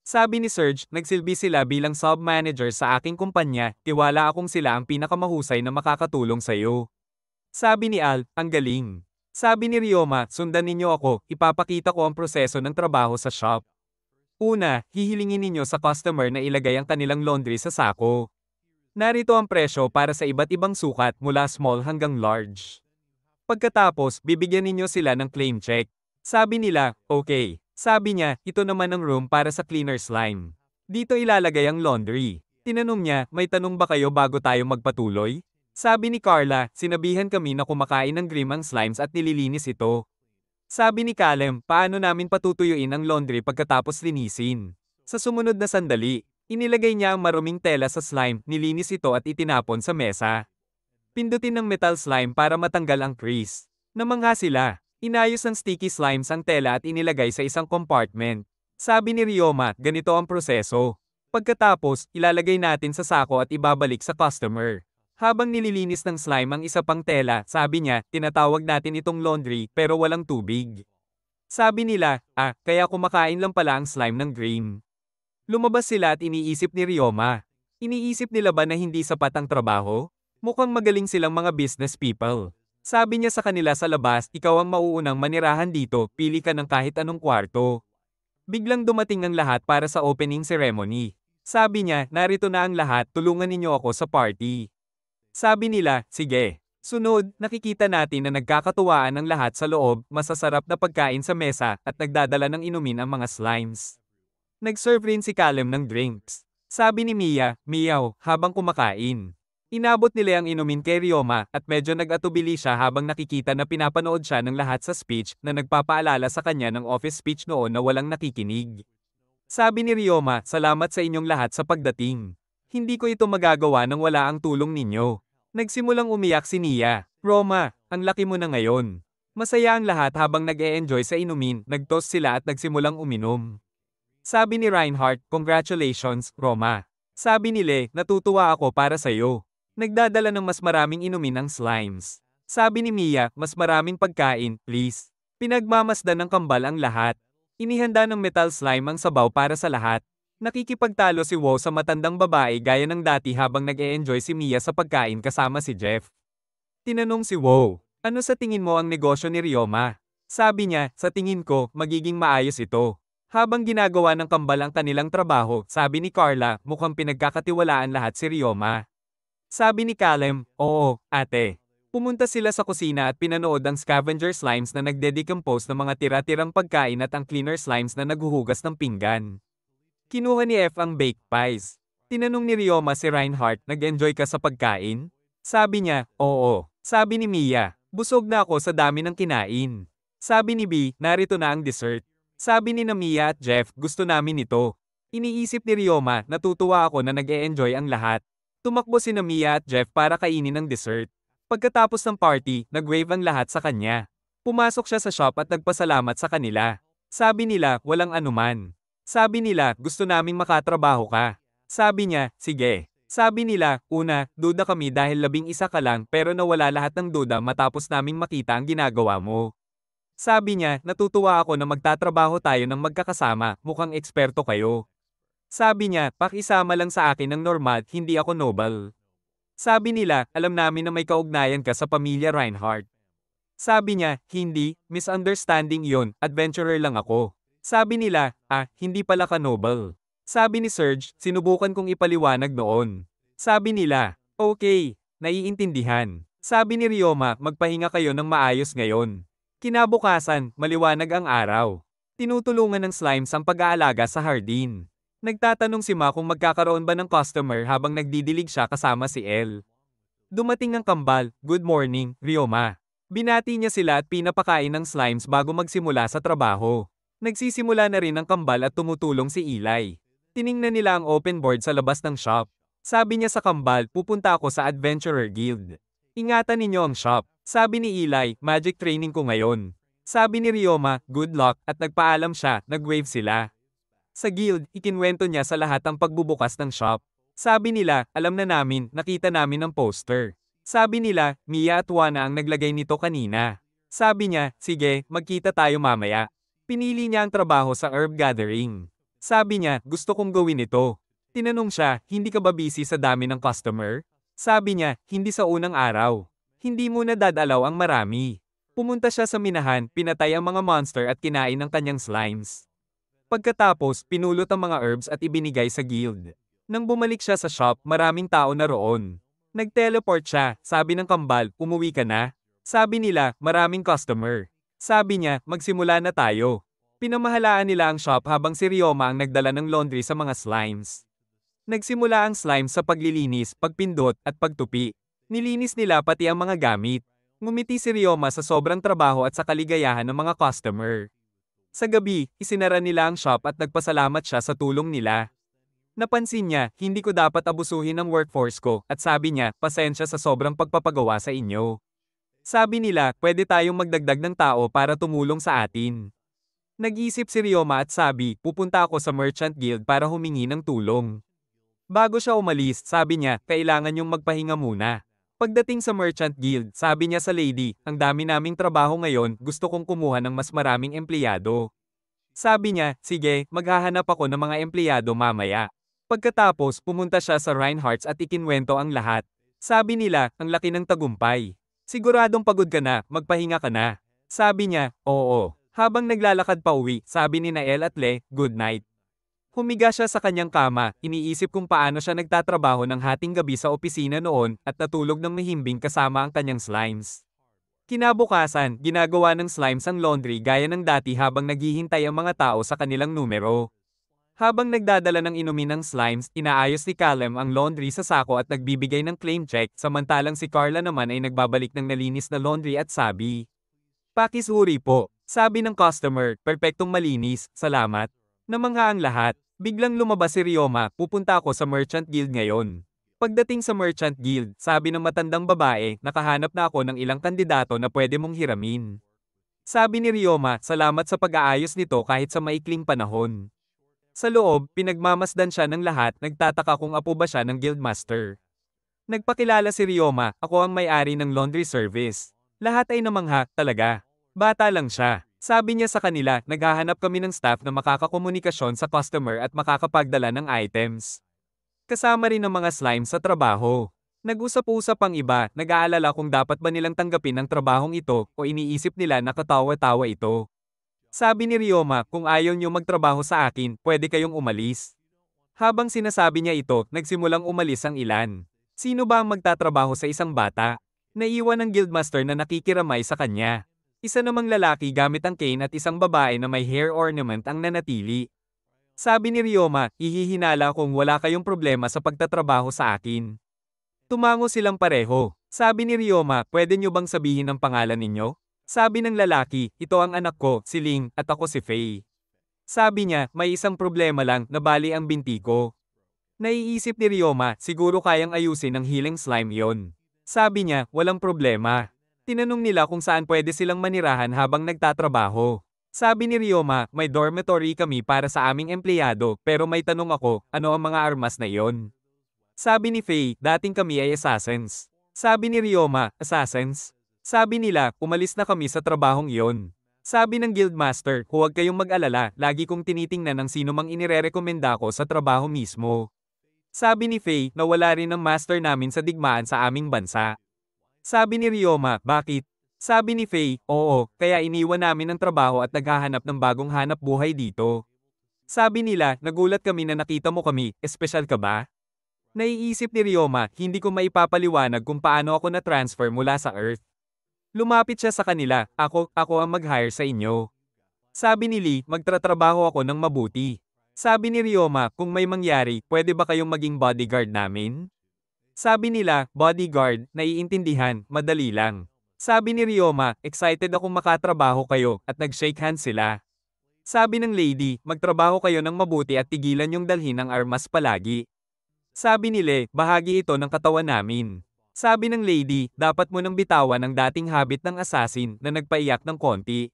Sabi ni Serge, nagsilbi sila bilang sub-manager sa aking kumpanya, tiwala akong sila ang pinakamahusay na makakatulong sa iyo. Sabi ni Al, ang galing. Sabi ni Ryoma, sundan ninyo ako, ipapakita ko ang proseso ng trabaho sa shop. Una, hihilingin ninyo sa customer na ilagay ang kanilang laundry sa sako. Narito ang presyo para sa iba't ibang sukat mula small hanggang large. Pagkatapos, bibigyan ninyo sila ng claim check. Sabi nila, okay. Sabi niya, ito naman ang room para sa cleaner slime. Dito ilalagay ang laundry. Tinanong niya, may tanong ba kayo bago tayo magpatuloy? Sabi ni Carla, sinabihan kami na kumakain ng grim ang slimes at nililinis ito. Sabi ni Callum, paano namin patutuyuin ang laundry pagkatapos linisin? Sa sumunod na sandali, inilagay niya ang maruming tela sa slime, nilinis ito at itinapon sa mesa. Pindutin ng metal slime para matanggal ang crease. Namangha sila. Inayos ng sticky slimes ang tela at inilagay sa isang compartment. Sabi ni Ryoma, ganito ang proseso. Pagkatapos, ilalagay natin sa sako at ibabalik sa customer. Habang nililinis ng slime ang isa pang tela, sabi niya, tinatawag natin itong laundry pero walang tubig. Sabi nila, kaya kumakain lang pala ang slime ng Grim. Lumabas sila at iniisip ni Ryoma. Iniisip nila ba na hindi sapat ang trabaho? Mukhang magaling silang mga business people. Sabi niya sa kanila sa labas, ikaw ang mauunang manirahan dito, pili ka ng kahit anong kwarto. Biglang dumating ang lahat para sa opening ceremony. Sabi niya, narito na ang lahat, tulungan ninyo ako sa party. Sabi nila, sige. Sunod, nakikita natin na nagkakatuwaan ang lahat sa loob, masasarap na pagkain sa mesa, at nagdadala ng inumin ang mga slimes. Nag-serve rin si Callum ng drinks. Sabi ni Mia, miyaw, habang kumakain. Inabot nila ang inumin kay Ryoma, at medyo nag-atubili siya habang nakikita na pinapanood siya ng lahat sa speech na nagpapaalala sa kanya ng office speech noon na walang nakikinig. Sabi ni Ryoma, salamat sa inyong lahat sa pagdating. Hindi ko ito magagawa nang wala ang tulong ninyo. Nagsimulang umiyak si Nia. Roma, ang laki mo na ngayon. Masaya ang lahat habang nag-e-enjoy sa inumin, nag-toast sila at nagsimulang uminom. Sabi ni Reinhardt, congratulations, Roma. Sabi ni Le, natutuwa ako para sa'yo. Nagdadala ng mas maraming inumin ang slimes. Sabi ni Mia, mas maraming pagkain, please. Pinagmamasdan ng kambal ang lahat. Inihanda ng metal slime ang sabaw para sa lahat. Nakikipagtalo si Wo sa matandang babae gaya ng dati habang nag-e-enjoy si Mia sa pagkain kasama si Jeff. Tinanong si Wo, ano sa tingin mo ang negosyo ni Ryoma? Sabi niya, sa tingin ko, magiging maayos ito. Habang ginagawa ng kambal ang kanilang trabaho, sabi ni Carla, mukhang pinagkakatiwalaan lahat si Ryoma. Sabi ni Callum, oo, ate. Pumunta sila sa kusina at pinanood ang scavenger slimes na nagde-decompose ng mga tira-tirang pagkain at ang cleaner slimes na naghuhugas ng pinggan. Kinuha ni F ang baked pies. Tinanong ni Ryoma si Reinhardt, nag-enjoy ka sa pagkain? Sabi niya, oo. Sabi ni Mia, busog na ako sa dami ng kinain. Sabi ni B, narito na ang dessert. Sabi ni Mia at Jeff, gusto namin ito. Iniisip ni Ryoma, natutuwa ako na nag-e-enjoy ang lahat. Tumakbo si Mia at Jeff para kainin ang dessert. Pagkatapos ng party, nag-wave ang lahat sa kanya. Pumasok siya sa shop at nagpasalamat sa kanila. Sabi nila, walang anuman. Sabi nila, gusto naming makatrabaho ka. Sabi niya, sige. Sabi nila, una, duda kami dahil 11 ka lang pero nawala lahat ng duda matapos naming makita ang ginagawa mo. Sabi niya, natutuwa ako na magtatrabaho tayo ng magkakasama, mukhang eksperto kayo. Sabi niya, pakisama lang sa akin ng normal, hindi ako noble. Sabi nila, alam namin na may kaugnayan ka sa pamilya Reinhardt. Sabi niya, hindi, misunderstanding yon, adventurer lang ako. Sabi nila, hindi pala ka noble. Sabi ni Serge, sinubukan kong ipaliwanag noon. Sabi nila, okay, naiintindihan. Sabi ni Ryoma, magpahinga kayo ng maayos ngayon. Kinabukasan, maliwanag ang araw. Tinutulungan ng slimes ang pag-aalaga sa hardin. Nagtatanong si Ma kung magkakaroon ba ng customer habang nagdidilig siya kasama si Elle. Dumating ang kambal, good morning, Ryoma. Binati niya sila at pinapakain ng slimes bago magsimula sa trabaho. Nagsisimula na rin ang kambal at tumutulong si Eli. Tiningnan nila ang open board sa labas ng shop. Sabi niya sa kambal, pupunta ako sa Adventurer Guild. Ingatan ninyo ang shop. Sabi ni Eli, magic training ko ngayon. Sabi ni Ryoma, good luck, at nagpaalam siya, nag-wave sila. Sa guild, ikinwento niya sa lahat ang pagbubukas ng shop. Sabi nila, alam na namin, nakita namin ang poster. Sabi nila, Mia at Wana ang naglagay nito kanina. Sabi niya, sige, magkita tayo mamaya. Pinili niya ang trabaho sa herb gathering. Sabi niya, gusto kong gawin ito. Tinanong siya, hindi ka ba busy sa dami ng customer? Sabi niya, hindi sa unang araw. Hindi muna dadalaw ang marami. Pumunta siya sa minahan, pinatay ang mga monster at kinain ang kanyang slimes. Pagkatapos, pinulot ang mga herbs at ibinigay sa guild. Nang bumalik siya sa shop, maraming tao na roon. Nag-teleport siya, sabi ng kambal, umuwi ka na? Sabi nila, maraming customer. Sabi niya, magsimula na tayo. Pinamahalaan nila ang shop habang si Ryoma ang nagdala ng laundry sa mga slimes. Nagsimula ang slimes sa paglilinis, pagpindot, at pagtupi. Nilinis nila pati ang mga gamit. Ngumiti si Ryoma sa sobrang trabaho at sa kaligayahan ng mga customer. Sa gabi, isinara nila ang shop at nagpasalamat siya sa tulong nila. Napansin niya, hindi ko dapat abusuhin ang workforce ko, at sabi niya, pasensya sa sobrang pagpapagawa sa inyo. Sabi nila, pwede tayong magdagdag ng tao para tumulong sa atin. Nag-isip si Ryoma at sabi, pupunta ako sa Merchant Guild para humingi ng tulong. Bago siya umalis, sabi niya, kailangan niyong magpahinga muna. Pagdating sa Merchant Guild, sabi niya sa lady, ang dami naming trabaho ngayon, gusto kong kumuha ng mas maraming empleyado. Sabi niya, sige, maghahanap ako ng mga empleyado mamaya. Pagkatapos, pumunta siya sa Reinhardt's at ikinwento ang lahat. Sabi nila, ang laki ng tagumpay. Siguradong pagod ka na, magpahinga ka na. Sabi niya, oo. Habang naglalakad pa uwi, sabi ni Nael at Le, good night. Humiga siya sa kanyang kama, iniisip kung paano siya nagtatrabaho ng hating gabi sa opisina noon at natulog ng mahimbing kasama ang kanyang slimes. Kinabukasan, ginagawa ng slimes ang laundry gaya ng dati habang naghihintay ang mga tao sa kanilang numero. Habang nagdadala ng inumin ng slimes, inaayos ni Callum ang laundry sa sako at nagbibigay ng claim check samantalang si Carla naman ay nagbabalik ng nalinis na laundry at sabi, pakisuri po. Sabi ng customer, perpektong malinis, salamat. Namangha ang lahat. Biglang lumabas si Ryoma, pupunta ako sa Merchant Guild ngayon. Pagdating sa Merchant Guild, sabi ng matandang babae, nakahanap na ako ng ilang kandidato na pwede mong hiramin. Sabi ni Ryoma, salamat sa pag-aayos nito kahit sa maikling panahon. Sa loob, pinagmamasdan siya ng lahat, nagtataka kung apo ba siya ng guildmaster. Nagpakilala si Ryoma, ako ang may-ari ng laundry service. Lahat ay namangha, talaga. Bata lang siya. Sabi niya sa kanila, naghahanap kami ng staff na makakakomunikasyon sa customer at makakapagdala ng items. Kasama rin ng mga slime sa trabaho. Nag-usap-usap ang iba, nag-aalala kung dapat ba nilang tanggapin ang trabahong ito o iniisip nila na katawa-tawa ito. Sabi ni Ryoma, kung ayaw niyo magtrabaho sa akin, pwede kayong umalis. Habang sinasabi niya ito, nagsimulang umalis ang ilan. Sino ba ang magtatrabaho sa isang bata? Naiwan ng guildmaster na nakikiramay sa kanya. Isa namang lalaki gamit ang cane at isang babae na may hair ornament ang nanatili. Sabi ni Ryoma, ihihinala kung wala kayong problema sa pagtatrabaho sa akin. Tumango silang pareho. Sabi ni Ryoma, pwede niyo bang sabihin ang pangalan ninyo? Sabi ng lalaki, ito ang anak ko, si Ling, at ako si Faye. Sabi niya, may isang problema lang, nabali ang binti ko. Naiisip ni Ryoma, siguro kayang ayusin ng healing slime yon. Sabi niya, walang problema. Tinanong nila kung saan pwede silang manirahan habang nagtatrabaho. Sabi ni Ryoma, may dormitory kami para sa aming empleyado, pero may tanong ako, ano ang mga armas na iyon? Sabi ni Faye, dating kami ay assassins. Sabi ni Ryoma, assassins? Sabi nila, umalis na kami sa trabahong iyon. Sabi ng guildmaster, huwag kayong mag-alala, lagi kong tinitingnan ang sino mang inirerekomenda ko sa trabaho mismo. Sabi ni Faye, nawala rin ang master namin sa digmaan sa aming bansa. Sabi ni Ryoma, bakit? Sabi ni Faye, oo, kaya iniwan namin ang trabaho at naghahanap ng bagong hanap buhay dito. Sabi nila, nagulat kami na nakita mo kami, espesyal ka ba? Naiisip ni Ryoma, hindi ko maipapaliwanag kung paano ako na-transfer mula sa Earth. Lumapit siya sa kanila, ako ang mag-hire sa inyo. Sabi ni Lee, magtratrabaho ako ng mabuti. Sabi ni Ryoma, kung may mangyari, pwede ba kayong maging bodyguard namin? Sabi nila, bodyguard, naiintindihan, madali lang. Sabi ni Ryoma, excited akong makatrabaho kayo, at nag-shake hands sila. Sabi ng lady, magtrabaho kayo ng mabuti at tigilan yung dalhin ang armas palagi. Sabi ni Lee, bahagi ito ng katawan namin. Sabi ng lady, dapat mo nang bitawan ang dating habit ng assassin na nagpaiyak ng konti.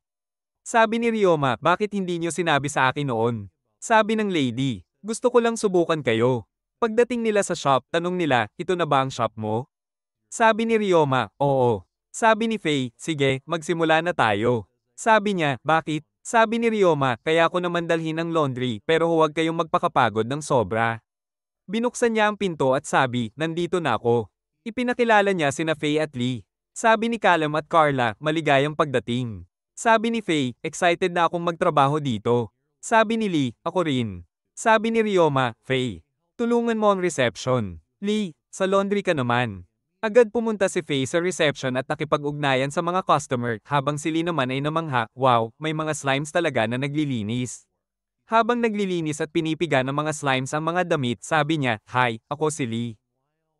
Sabi ni Ryoma, bakit hindi niyo sinabi sa akin noon? Sabi ng lady, gusto ko lang subukan kayo. Pagdating nila sa shop, tanong nila, ito na ba ang shop mo? Sabi ni Ryoma, oo. Sabi ni Faye, sige, magsimula na tayo. Sabi niya, bakit? Sabi ni Ryoma, kaya ko naman dalhin ang laundry pero huwag kayong magpakapagod ng sobra. Binuksan niya ang pinto at sabi, nandito na ako. Ipinakilala niya sina Faye at Lee. Sabi ni Callum at Carla, maligayang pagdating. Sabi ni Faye, excited na akong magtrabaho dito. Sabi ni Lee, ako rin. Sabi ni Ryoma, Faye, tulungan mo ang reception. Lee, sa laundry ka naman. Agad pumunta si Faye sa reception at nakipag-ugnayan sa mga customer habang si Lee naman ay namangha, wow, may mga slimes talaga na naglilinis. Habang naglilinis at pinipiga ng mga slimes ang mga damit, sabi niya, hi, ako si Lee.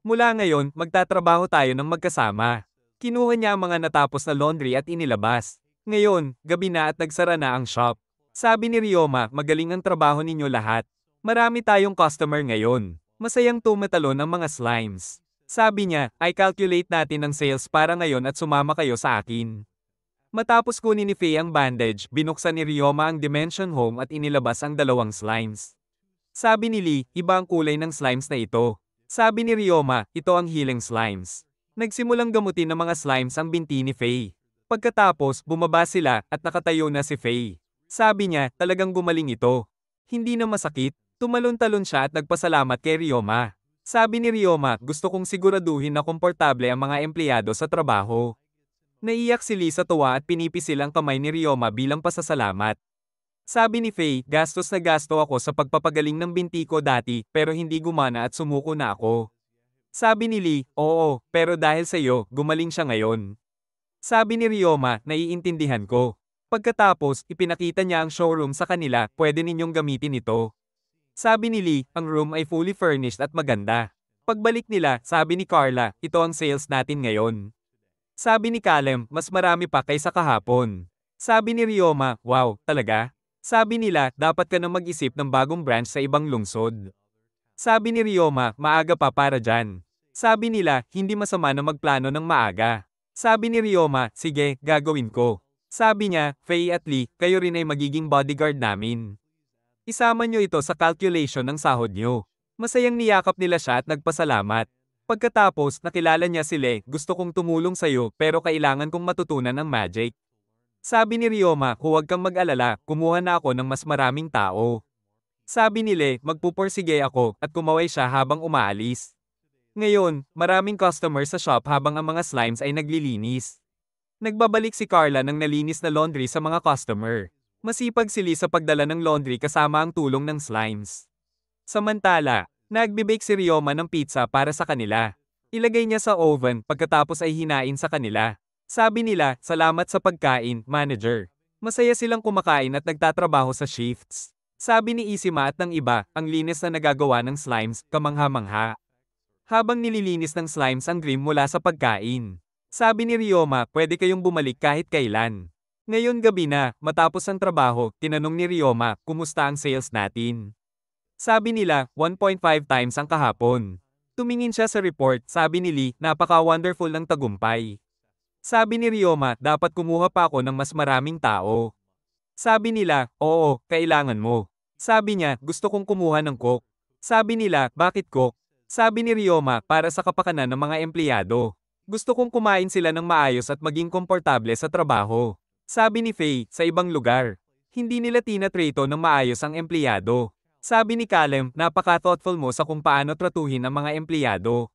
Mula ngayon, magtatrabaho tayo ng magkasama. Kinuha niya ang mga natapos na laundry at inilabas. Ngayon, gabi na at nagsara na ang shop. Sabi ni Ryoma, magaling ang trabaho ninyo lahat. Marami tayong customer ngayon. Masayang tumatalon ang mga slimes. Sabi niya, I calculate natin ang sales para ngayon at sumama kayo sa akin. Matapos kunin ni Faye ang bandage, binuksan ni Ryoma ang Dimension Home at inilabas ang dalawang slimes. Sabi ni Lee, iba ang kulay ng slimes na ito. Sabi ni Ryoma, ito ang healing slimes. Nagsimulang gamutin ng mga slimes ang binti ni Faye. Pagkatapos, bumaba sila at nakatayo na si Faye. Sabi niya, talagang gumaling ito. Hindi na masakit. Tumalon-talon siya at nagpasalamat kay Ryoma. Sabi ni Ryoma, gusto kong siguraduhin na komportable ang mga empleyado sa trabaho. Naiyak si Lee sa tuwa at pinipisil ang kamay ni Ryoma bilang pasasalamat. Sabi ni Faye, gastos na gasto ako sa pagpapagaling ng binti ko dati pero hindi gumana at sumuko na ako. Sabi ni Lee, oo, pero dahil sa iyo, gumaling siya ngayon. Sabi ni Ryoma, naiintindihan ko. Pagkatapos, ipinakita niya ang showroom sa kanila, pwede ninyong gamitin ito. Sabi ni Lee, ang room ay fully furnished at maganda. Pagbalik nila, sabi ni Carla, ito ang sales natin ngayon. Sabi ni Callum, mas marami pa kaysa kahapon. Sabi ni Ryoma, wow, talaga? Sabi nila, dapat ka na mag-isip ng bagong branch sa ibang lungsod. Sabi ni Ryoma, maaga pa para dyan. Sabi nila, hindi masama na magplano ng maaga. Sabi ni Ryoma, sige, gagawin ko. Sabi niya, Faye at Lee, kayo rin ay magiging bodyguard namin. Isama nyo ito sa calculation ng sahod nyo. Masayang niyakap nila siya at nagpasalamat. Pagkatapos, nakilala niya si Le, gusto kong tumulong sa'yo pero kailangan kong matutunan ang magic. Sabi ni Ryoma, huwag kang mag-alala, kumuha na ako ng mas maraming tao. Sabi ni Le, magpupursige ako at kumaway siya habang umaalis. Ngayon, maraming customer sa shop habang ang mga slimes ay naglilinis. Nagbabalik si Carla ng nalinis na laundry sa mga customer. Masipag sila sa pagdala ng laundry kasama ang tulong ng slimes. Samantala, nagbibake si Ryoma ng pizza para sa kanila. Ilagay niya sa oven pagkatapos ay hinain sa kanila. Sabi nila, salamat sa pagkain, manager. Masaya silang kumakain at nagtatrabaho sa shifts. Sabi ni Isima at ng iba, ang linis na nagagawa ng slimes, kamangha-mangha. Habang nililinis ng slimes ang cream mula sa pagkain. Sabi ni Ryoma, pwede kayong bumalik kahit kailan. Ngayon gabi na, matapos ang trabaho, tinanong ni Ryoma, kumusta ang sales natin? Sabi nila, 1.5 times ang kahapon. Tumingin siya sa report, sabi ni Lee, napaka-wonderful ng tagumpay. Sabi ni Ryoma, dapat kumuha pa ako ng mas maraming tao. Sabi nila, oo, kailangan mo. Sabi niya, gusto kong kumuha ng coke. Sabi nila, bakit coke? Sabi ni Ryoma, para sa kapakanan ng mga empleyado. Gusto kong kumain sila ng maayos at maging komportable sa trabaho. Sabi ni Faye, sa ibang lugar. Hindi nila tinatrato ng maayos ang empleyado. Sabi ni Callum, napaka-thoughtful mo sa kung paano tratuhin ang mga empleyado.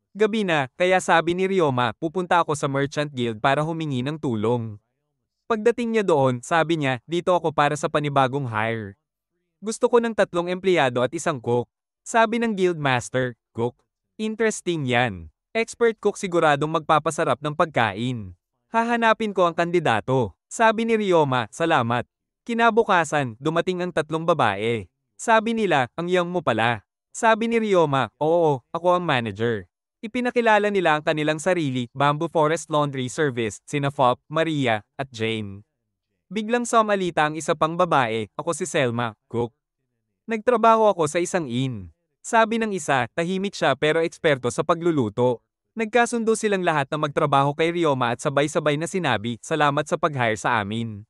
Gabi na, kaya sabi ni Ryoma, pupunta ako sa Merchant Guild para humingi ng tulong. Pagdating niya doon, sabi niya, dito ako para sa panibagong hire. Gusto ko ng 3 empleyado at 1 cook. Sabi ng guild master, cook? Interesting yan. Expert cook siguradong magpapasarap ng pagkain. Hahanapin ko ang kandidato. Sabi ni Ryoma, salamat. Kinabukasan, dumating ang 3 babae. Sabi nila, ang young mo pala. Sabi ni Ryoma, oo, ako ang manager. Ipinakilala nila ang kanilang sarili, Bamboo Forest Laundry Service, sina Fop, Maria, at Jane. Biglang sumalita ang isa pang babae, ako si Selma, cook. Nagtrabaho ako sa isang inn. Sabi ng isa, tahimik siya pero eksperto sa pagluluto. Nagkasundo silang lahat na magtrabaho kay Ryoma at sabay-sabay na sinabi, salamat sa pag-hire sa amin.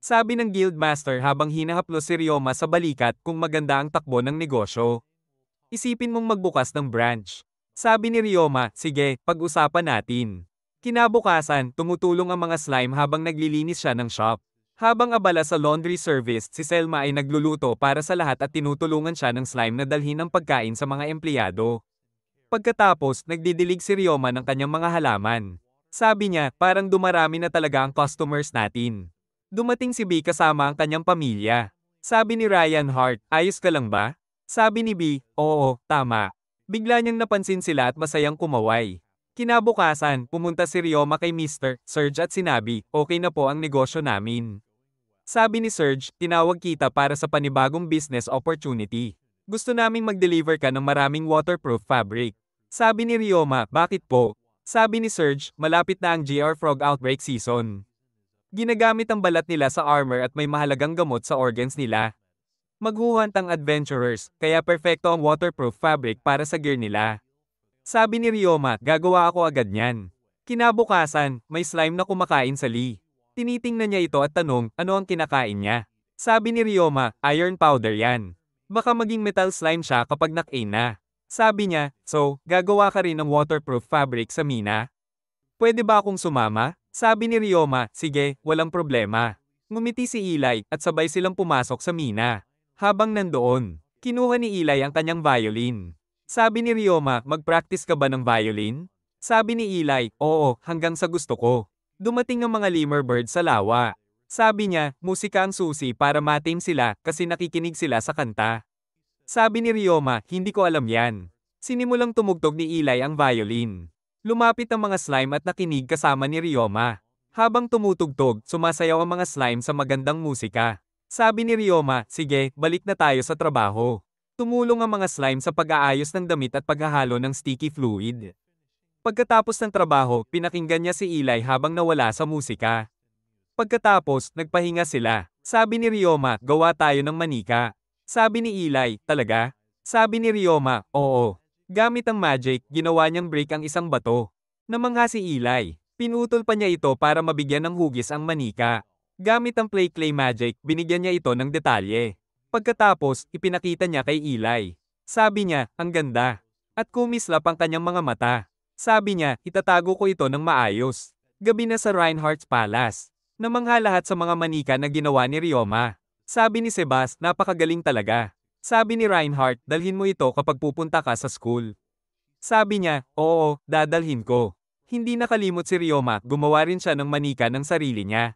Sabi ng guildmaster habang hinahaplos si Ryoma sa balikat kung maganda ang takbo ng negosyo. Isipin mong magbukas ng branch. Sabi ni Ryoma, sige, pag-usapan natin. Kinabukasan, tumutulong ang mga slime habang naglilinis siya ng shop. Habang abala sa laundry service, si Selma ay nagluluto para sa lahat at tinutulungan siya ng slime na dalhin ang pagkain sa mga empleyado. Pagkatapos, nagdidilig si Ryoma ng kanyang mga halaman. Sabi niya, parang dumarami na talaga ang customers natin. Dumating si B kasama ang kanyang pamilya. Sabi ni Ryan Hart, ayos ka lang ba? Sabi ni B, oo, tama. Bigla niyang napansin sila at masayang kumaway. Kinabukasan, pumunta si Ryoma kay Mr. Serge at sinabi, okay na po ang negosyo namin. Sabi ni Serge, tinawag kita para sa panibagong business opportunity. Gusto naming mag-deliver ka ng maraming waterproof fabric. Sabi ni Ryoma, bakit po? Sabi ni Serge, malapit na ang GR Frog outbreak season. Ginagamit ang balat nila sa armor at may mahalagang gamot sa organs nila. Maghuhunt ang adventurers, kaya perfecto ang waterproof fabric para sa gear nila. Sabi ni Ryoma, gagawa ako agad niyan. Kinabukasan, may slime na kumakain sa Lee. Tinitingnan niya ito at tanong, ano ang kinakain niya? Sabi ni Ryoma, iron powder yan. Baka maging metal slime siya kapag nak-ain na. Sabi niya, so, gagawa ka rin ng waterproof fabric sa mina? Pwede ba akong sumama? Sabi ni Ryoma, sige, walang problema. Ngumiti si Eli at sabay silang pumasok sa mina. Habang nandoon, kinuha ni Eli ang kanyang violin. Sabi ni Ryoma, mag-practice ka ba ng violin? Sabi ni Eli, oo, hanggang sa gusto ko. Dumating ang mga lemur birds sa lawa. Sabi niya, musika ang susi para matame sila kasi nakikinig sila sa kanta. Sabi ni Ryoma, hindi ko alam yan. Sinimulang tumugtog ni Eli ang violin. Lumapit ang mga slime at nakinig kasama ni Ryoma. Habang tumutugtog, sumasayaw ang mga slime sa magandang musika. Sabi ni Ryoma, sige, balik na tayo sa trabaho. Tumulong ang mga slime sa pag-aayos ng damit at paghahalo ng sticky fluid. Pagkatapos ng trabaho, pinakinggan niya si Eli habang nawala sa musika. Pagkatapos, nagpahinga sila. Sabi ni Ryoma, gawa tayo ng manika. Sabi ni Eli, talaga? Sabi ni Ryoma, oo. Gamit ang magic, ginawa niyang break ang isang bato. Namangha si Eli. Pinutol pa niya ito para mabigyan ng hugis ang manika. Gamit ang play clay magic, binigyan niya ito ng detalye. Pagkatapos, ipinakita niya kay Eli. Sabi niya, ang ganda. At kumislap ang kanyang mga mata. Sabi niya, itatago ko ito ng maayos. Gabi na sa Reinhardt's Palace. Namangha lahat sa mga manika na ginawa ni Ryoma. Sabi ni Sebas, napakagaling talaga. Sabi ni Reinhardt, dalhin mo ito kapag pupunta ka sa school. Sabi niya, oo, dadalhin ko. Hindi nakalimot si Ryoma, gumawa rin siya ng manika ng sarili niya.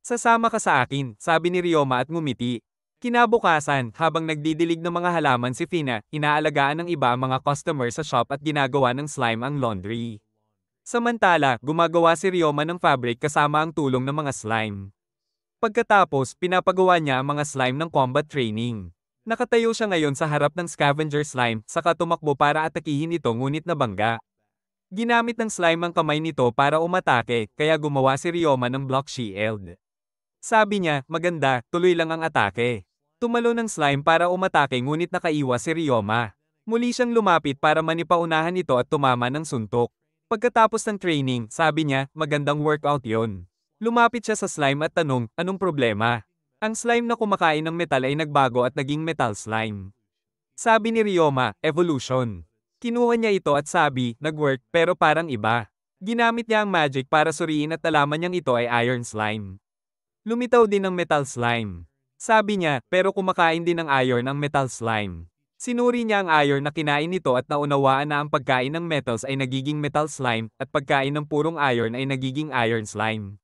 Sasama ka sa akin, sabi ni Ryoma at ngumiti. Kinabukasan, habang nagdidilig ng mga halaman si Fina, inaalagaan ng iba ang mga customer sa shop at ginagawa ng slime ang laundry. Samantala, gumagawa si Ryoma ng fabric kasama ang tulong ng mga slime. Pagkatapos, pinapagawa niya ang mga slime ng combat training. Nakatayo siya ngayon sa harap ng scavenger slime, saka tumakbo para atakihin ito ngunit nabangga. Ginamit ng slime ang kamay nito para umatake, kaya gumawa si Ryoma ng block shield. Sabi niya, maganda, tuloy lang ang atake. Tumalo ng slime para umatake ngunit nakaiwas si Ryoma. Muli siyang lumapit para manipaunahan ito at tumama ng suntok. Pagkatapos ng training, sabi niya, magandang workout yon. Lumapit siya sa slime at tanong, anong problema? Ang slime na kumakain ng metal ay nagbago at naging metal slime. Sabi ni Ryoma, evolution. Kinuha niya ito at sabi, nag-work pero parang iba. Ginamit niya ang magic para suriin at nalaman niyang ito ay iron slime. Lumitaw din ang metal slime. Sabi niya, pero kumakain din ng iron ang metal slime. Sinuri niya ang iron na kinain nito at naunawaan na ang pagkain ng metals ay nagiging metal slime at pagkain ng purong iron ay nagiging iron slime.